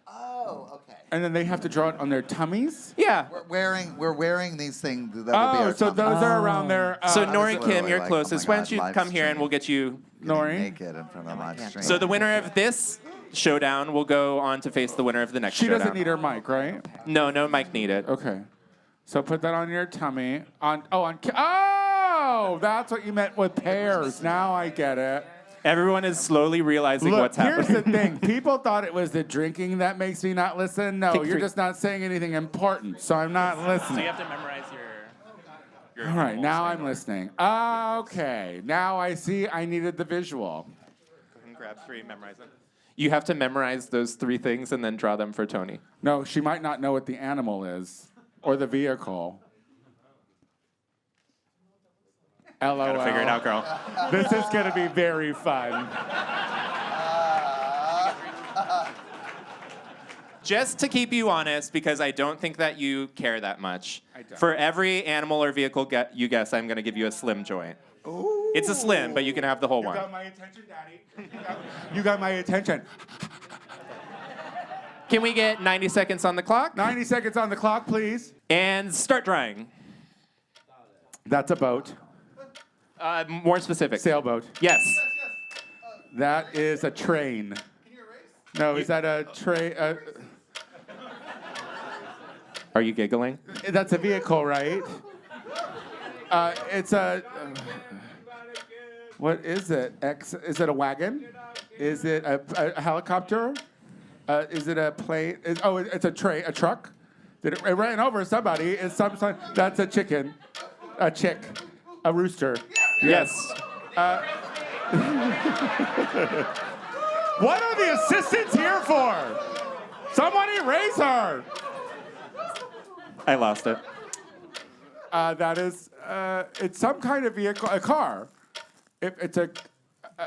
Oh, okay. And then they have to draw it on their tummies? Yeah. We're wearing these things that will be Oh, our so tummies. those are around their... So I Nori was Kim, literally you're like, closest. oh my Why don't you God, come live here and stream. we'll get you... Nori? Naked in front of the live stream. So the winner of this showdown will go on to face the winner of the next She showdown. doesn't need her mic, right? No mic needed. Okay. So put that on your tummy. Oh, that's what you meant with pairs. Now I get it. Everyone is slowly realizing Look, what's happening. here's the thing. People thought it was the drinking that makes me not listen. No, Take you're 3. just not saying anything important, so I'm not listening. have to memorize your All right, now I'm listening. Okay, now I see I needed the visual. Go ahead and grab 3, memorize them. You have to memorize those 3 things and then draw them for Tony. No, she might not know what the animal is or the vehicle. LOL. Gotta figure it out, girl. This is going to be very fun. Just to keep you honest, because I don't think that you care that much. I don't. For every animal or vehicle you guess, I'm going to give you a slim joint. Ooh. It's a slim, but you can have the whole You one. got my attention, Daddy. You got my attention. Can we get 90 seconds on the clock? 90 seconds on the clock, please. And start drawing. That's a boat. More specific. Sailboat. Yes. That is a train. No, is that a train? Are you giggling? That's a vehicle, right? It's a. What is it? Is it a wagon? Is it a helicopter? Is it a plane? It's a train, a truck. It ran over somebody. It's some. That's a chicken, a chick, a rooster. Yes. What are the assistants here for? Someone erase her. I lost it. That is, it's some kind of vehicle, a car. It's a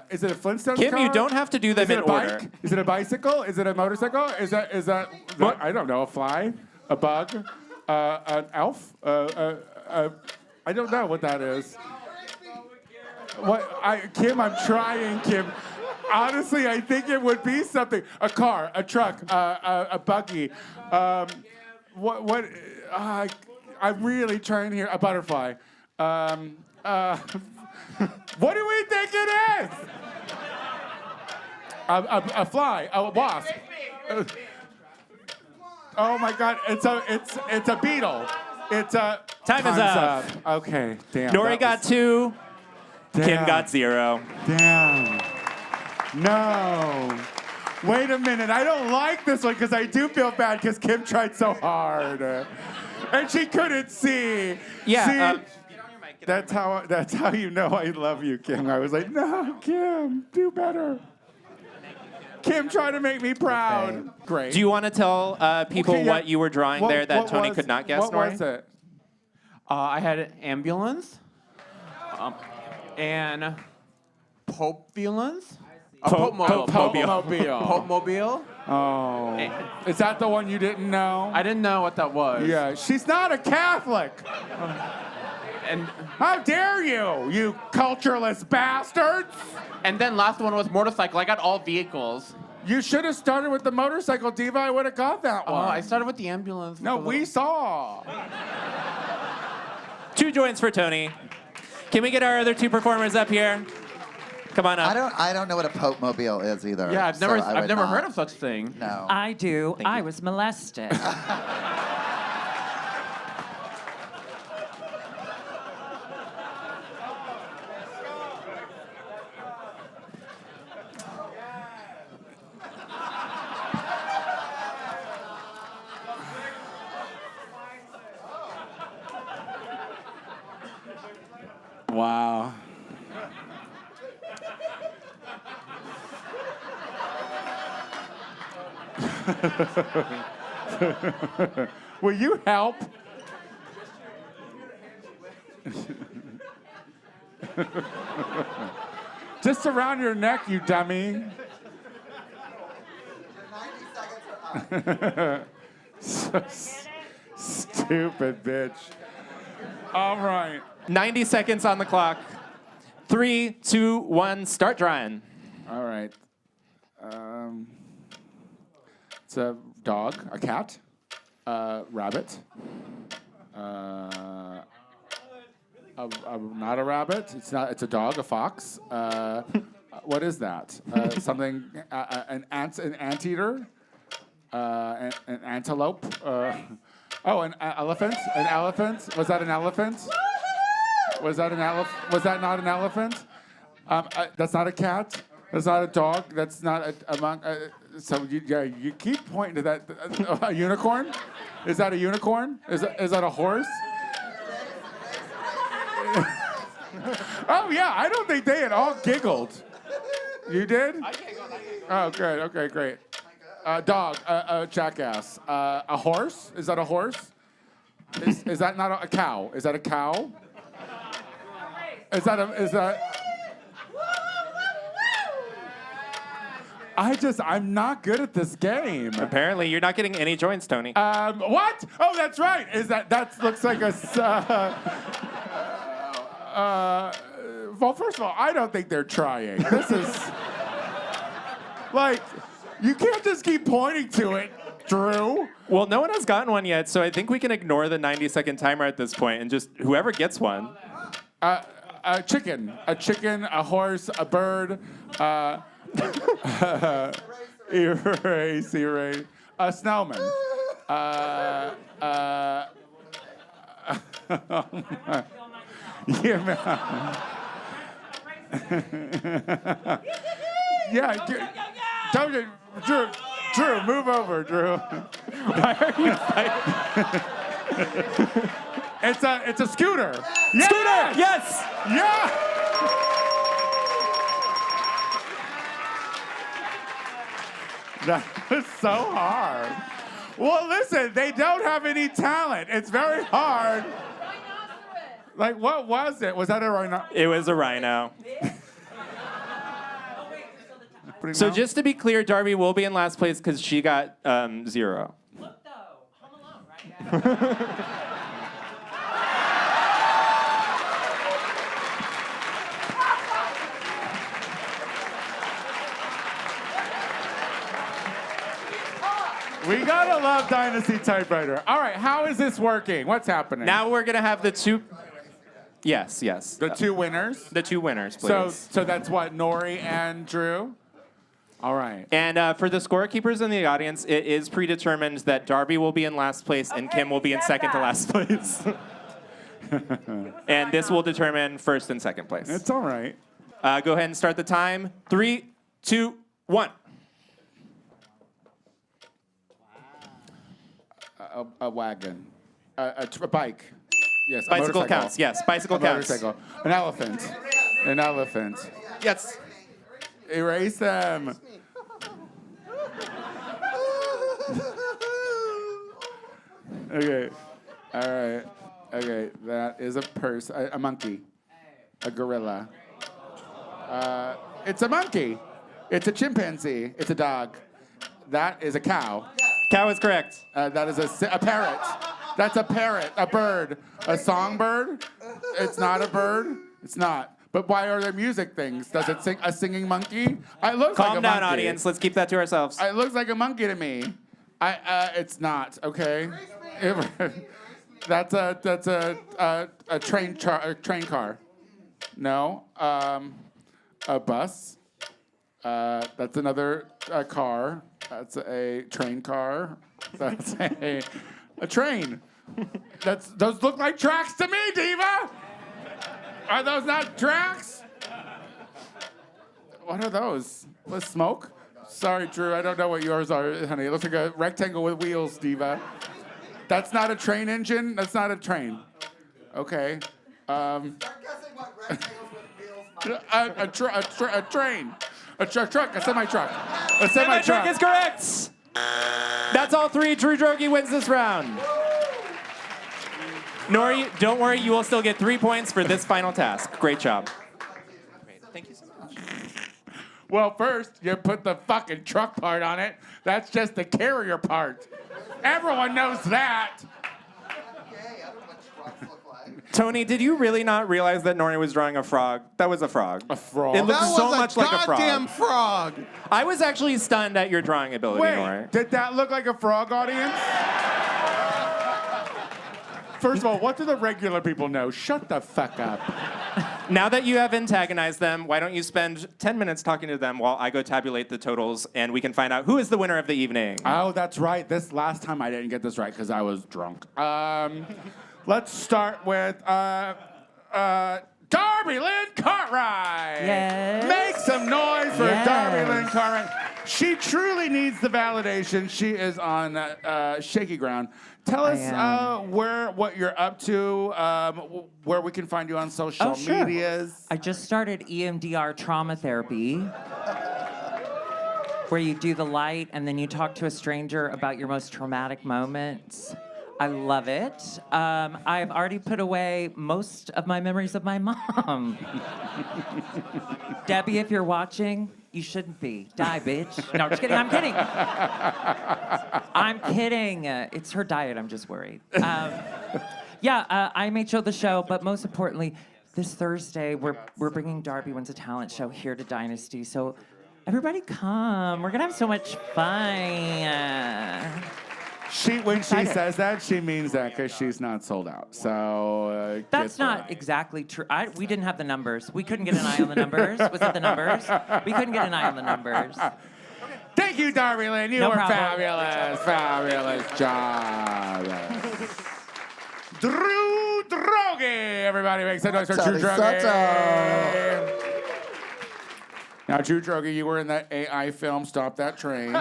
Is it a Flintstones Kim, car? you don't have to do them Is it in a bike? order. Is it a bicycle? Is it a motorcycle? Is that I don't know, a fly? A bug? An elf? I don't know what that is. Kim, I'm trying, Kim. Honestly, I think it would be something. A car, a truck, a buggy. I'm really trying here. A butterfly. What do we think it is? A fly, a wasp. Oh my God! It's a beetle. It's a Time is up. Okay, damn. Nori that got was- 2. Kim Damn. got 0. Damn. No. Wait a minute. I don't like this one because I do feel bad because Kim tried so hard. And she couldn't see. Yeah, See? That's how you know I love you, Kim. I was like, no, Kim, do better. Kim tried to make me proud. Great. Do you want to tell people Okay, yeah. what you were drawing there that Tony was- could not guess, What Nori? was it? I had an ambulance. And Populance. Popemobile. Popemobile. Oh. Is that the one you didn't know? I didn't know what that was. Yeah, she's not a Catholic. And how dare you, you cultureless bastards! And then last one was motorcycle. I got all vehicles. You should have started with the motorcycle, Diva. I would have got that Oh, one. I started with the ambulance. No, we saw. 2 joints for Tony. Can we get our other 2 performers up here? Come on up. I don't know what a Pope Mobile is either. Yeah, I've so never I I've would never not. heard of such thing. No. I do. I was molested. Wow. Will you help? Just around your neck, you dummy. Stupid bitch. All right. 90 seconds on the clock. 3, 2, 1, start drawing. All right. It's a dog, a cat, a rabbit, not a rabbit. It's not. It's a dog, a fox. What is that? Something. An anteater. An antelope. Oh, an elephant. An elephant. Was that an elephant? Was that an elephant? Was that not an elephant? That's not a cat. That's not a dog. That's not so you keep pointing to that. A unicorn? Is that a unicorn? Is that a horse? Oh yeah, I don't think they had all giggled. You did? Oh, good. Okay, great. Dog, a jackass. A horse? Is that a horse? Is that not a cow? Is that a cow? Is that? I'm not good at this game. Apparently, you're not getting any joints, Tony. What? Oh, that's right. That looks like a. Well, first of all, I don't think they're trying. This is like, you can't just keep pointing to it, Drew. Well, no one has gotten one yet, so I think we can ignore the 90-second timer at this point and just whoever gets one. A chicken, a horse, a bird, erase, a snowman, yeah, man. Yeah, Drew, move over, Drew. Why are you fighting? It's a scooter. Scooter, yes. Yeah. That was so hard. Well, listen, they don't have any talent. It's very hard. Like, what was it? Was that a rhino? It was a rhino. happening So now? just to be clear, Darby will be in last place because she got 0. Look though, Home Alone, right? We gotta love Dynasty Typewriter. All right, how is this working? What's happening? Now we're gonna have the two. Yes, yes. The two winners. The two winners, please. So that's what, Nori and Drew? All right. And for the scorekeepers in the audience, it is predetermined that Darby will be in last place and Kim will be in second to last place. And this will determine first and second place. It's all right. Go ahead and start the time. 3, 2, 1. A wagon. A bike. Yes. A Bicycle motorcycle. counts. Yes, bicycle A counts. motorcycle. An elephant. An elephant. Yes. Erase them. Okay. All right. Okay. That is a purse. A monkey. A gorilla. It's a monkey. It's a chimpanzee. It's a dog. That is a cow. Cow is correct. That is a parrot. That's a parrot. A bird. A songbird. It's not a bird. It's not. But why are there music things? Does it sing a singing monkey? It looks like Calm a down, monkey. audience. Let's keep that to ourselves. It looks like a monkey to me. It's not. Okay. That's a train car. No. A bus. That's another car. That's a train car. That's a train. Those look like tracks to me, Diva. Are those not tracks? What are those? What, smoke? Sorry, Drew. I don't know what yours are, honey. It looks like a rectangle with wheels, Diva. That's not a train engine. That's not a train. Okay. A train. A truck. A semi-truck. A semi-truck. Semi-truck is correct. That's all 3. Drew Droege wins this round. Nori, don't worry. You will still get 3 points for this final task. Great job. Thank you so much. Well, first, you put the fucking truck part on it. That's just the carrier part. Everyone knows that. Tony, did you really not realize that Nori was drawing a frog? That was a frog. A frog? It looked That so was a much like a frog. goddamn frog. I was actually stunned at your drawing ability, Wait, Nori. did that look like a frog, audience? First of all, what do the regular people know? Shut the fuck up. Now that you have antagonized them, why don't you spend 10 minutes talking to them while I go tabulate the totals and we can find out who is the winner of the evening. Oh, that's right. This last time I didn't get this right because I was drunk. Let's start with Darby Lynn Cartwright. Yes. Make some noise for Yes. Darby Lynn Cartwright. She truly needs the validation. She is on shaky ground. Tell us what you're up to, where we can find you on social medias. I just started EMDR trauma therapy, where you do the light and then you talk to a stranger about your most traumatic moments. I love it. I've already put away most of my memories of my mom. Debbie, if you're watching, you shouldn't be. Die, bitch. No, I'm just kidding. I'm kidding. I'm kidding. It's her diet. I'm just worried. IMHO the show, but most importantly, this Thursday we're bringing Darby Wins a Talent show here to Dynasty. So everybody come. We're gonna have so much fun. When she says that, she means that because she's not sold out. So That's not exactly true. We didn't have the numbers. We couldn't get an eye on the numbers. Was it the numbers? We couldn't get an eye on the numbers. Thank you, Darby Lynn. You No were problem. fabulous. Fabulous job. Drew Droege. Everybody make some noise for Drew Droege. Now, Drew Droege, you were in that AI film, Stop That Train.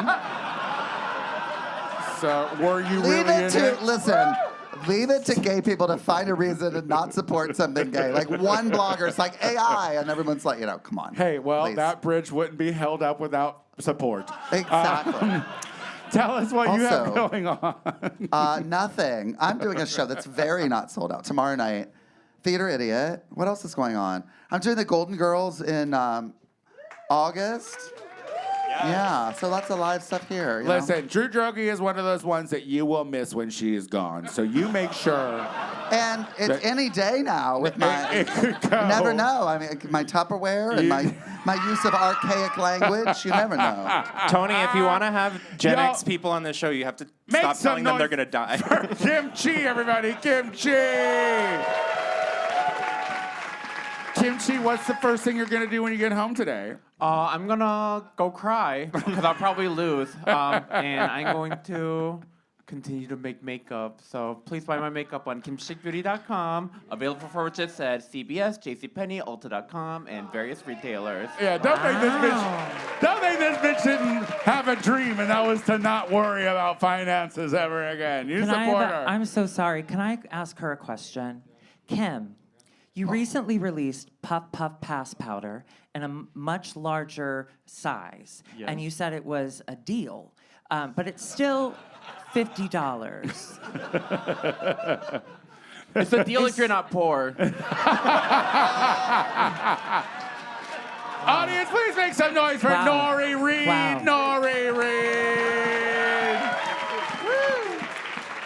So, were you Leave really it in to, it? listen, leave it to gay people to find a reason to not support something gay. Like one blogger's like AI, and everyone's like, come on. Hey, well, please. that bridge wouldn't be held up without support. Exactly. Tell us what you have Also, going on. Nothing. I'm doing a show that's very not sold out tomorrow night. Theater Idiot. What else is going on? I'm doing the Golden Girls in August. Yeah, so lots of live stuff here. you know? Listen, Drew Droege is one of those ones that you will miss when she is gone. So you make sure. And it's that- any day now with my. It could go. You never know. I mean, my Tupperware and my use of archaic language. You never know. Tony, if you want to have Gen Yo. X people on this show, you have to Make stop some telling them they're noise going to die. for Kimchi, everybody. Kimchi. Kimchi, what's the first thing you're gonna do when you get home today? I'm gonna go cry because I'll probably lose, and I'm going to continue to make makeup. So please buy my makeup on kimchibeauty.com. Available for purchase at CVS, JCPenney, Ulta.com, and various retailers. Yeah, don't think this bitch didn't have a dream, and that was to not worry about finances ever again. You Can I support have her. I'm so sorry. Can I ask her a question? Kim, you recently released Puff Puff Pass Powder in a much larger size, and you said it was a deal, but it's still $50. It's a deal if you're not poor. Audience, please make some noise for Wow. Nori Reed. Wow. Nori Reed.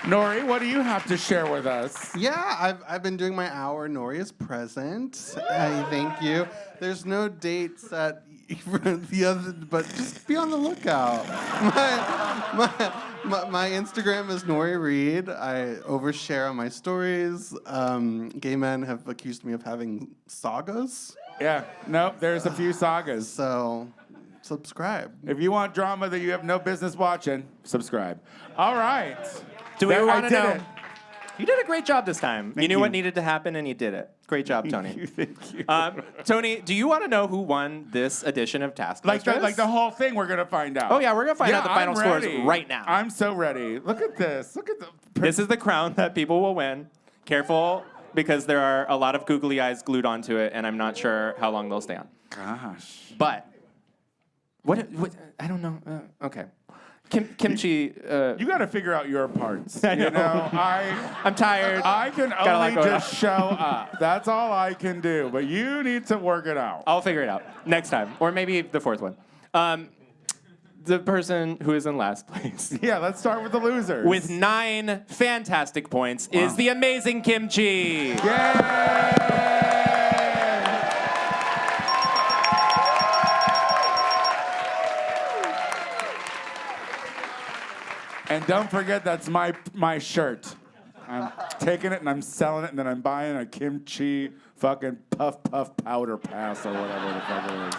Nori, what do you have to share with us? Yeah, I've been doing my hour. Nori is present. Thank you. There's no dates at the other, but just be on the lookout. My Instagram is Nori Reed. I overshare on my stories. Gay men have accused me of having sagas. Yeah, nope, there's a few sagas. So, subscribe. If you want drama that you have no business watching, subscribe. All right. Do we There, I want to did know? it. You did a great job this time. Thank You knew you. what needed to happen, and you did it. Great job, Tony. Thank you. Tony, do you want to know who won this edition of Taskmasters? Like the whole thing, we're gonna find out. Oh, yeah, we're gonna find out the final I'm scores ready. right now. I'm so ready. Look at this. Look at the. This is the crown that people will win. Careful, because there are a lot of googly eyes glued onto it, and I'm not sure how long they'll stay on. Gosh. But what I don't know. Okay, kimchi. You got to figure out your parts. I know. You know, I'm tired. I can Got a lot only going just on. show up. That's all I can do. But you need to work it out. I'll figure it out next time, or maybe the fourth one. The person who is in last place. Yeah, let's start with the losers. With 9 fantastic points is the amazing Kimchi. And don't forget, that's my shirt. I'm taking it and I'm selling it, and then I'm buying a kimchi fucking puff powder pass or whatever the fuck it is.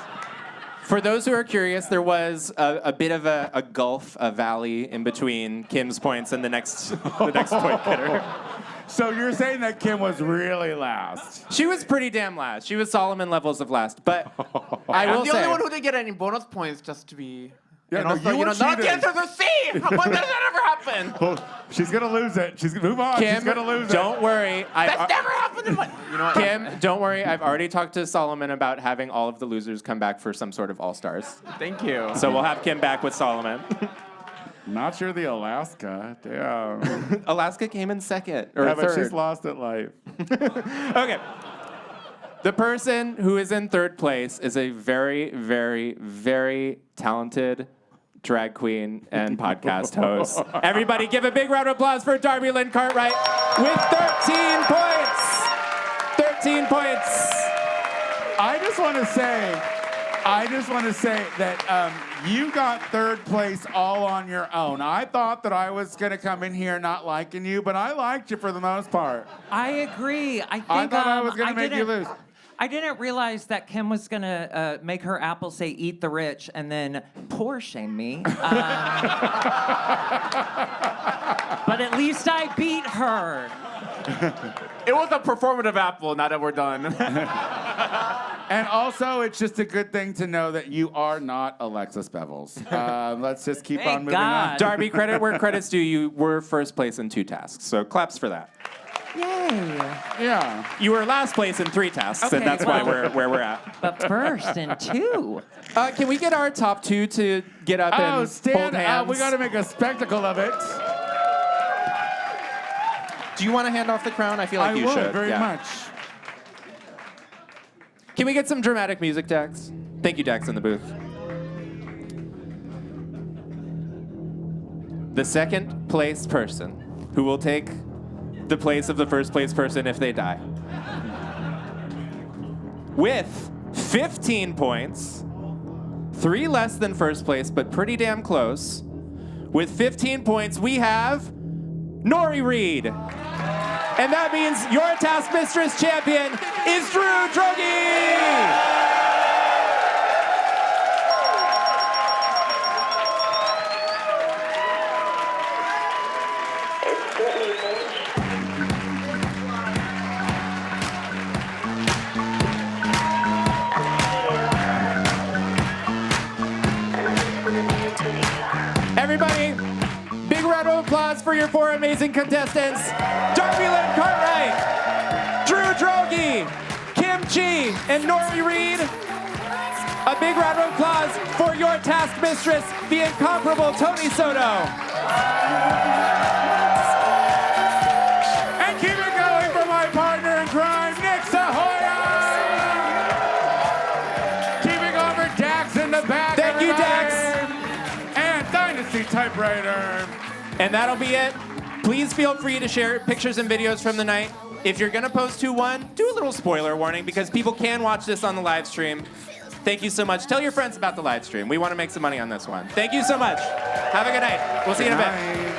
For those who are curious, there was a bit of a gulf, a valley in between Kim's points and the next point getter. So you're saying that Kim was really last? She was pretty damn last. She was Solomon levels of last. But I will I'm the say, only one who didn't get any bonus points, just to be. Yeah, and no, also, you you were know, none of the cheating. answers are C. When does that ever happen? Well, she's gonna lose it. She's gonna move on. Kim, She's gonna lose don't it. worry. That's never happened in my. You know what? Kim, don't worry. I've already talked to Solomon about having all of the losers come back for some sort of all-stars. Thank you. So we'll have Kim back with Solomon. Not sure the Alaska. Damn. Alaska came in second or Yeah, but third. she's lost at life. Okay. The person who is in third place is a very, very, very talented drag queen and podcast host. Everybody give a big round of applause for Darby Lynn Cartwright with 13 points. 13 points. I just want to say that you got third place all on your own. I thought that I was going to come in here not liking you, but I liked you for the most part. I agree. I think I thought I was going to make you didn't- lose. I didn't realize that Kim was gonna make her apple say "eat the rich" and then poor shame me. But at least I beat her. It was a performative apple. Now that we're done. And also, it's just a good thing to know that you are not Alexis Bevels. Let's just keep on moving on. Darby, credit where credit's due. You were first place in 2 tasks, so claps for that. Yay! Yeah. You were last place in 3 tasks, Okay, and that's why well- we're where we're at. But first in 2. Can we get our top 2 to get up and hold stand hands? up. We got to make a spectacle of it. Do you want to hand off the crown? I feel like I you would should. very Yeah. much. Can we get some dramatic music, Dax? Thank you, Dax, in the booth. the second place person who will take the place of the first place person if they die. With 15 points, 3 less than first place, but pretty damn close. With 15 points, we have Nori Reed. And that means your Task Mistress champion is Drew Droege! Everybody, big round of applause for your 4 amazing contestants. Darby Lynn Cartwright, Drew Droege, Kim Chi, and Nori Reed. A big round of applause for your Task Mistress, the incomparable Tony Soto. And keep it going for my partner in crime, Nick Sahoya! Keep it going for Dax in the back. Thank you, Dax. And Dynasty Typewriter. And that'll be it. Please feel free to share pictures and videos from the night. If you're gonna post who won, do a little spoiler warning because people can watch this on the live stream. Thank you so much. Tell your friends about the live stream. We want to make some money on this one. Thank you so much. Have a good night. We'll see you in a bit.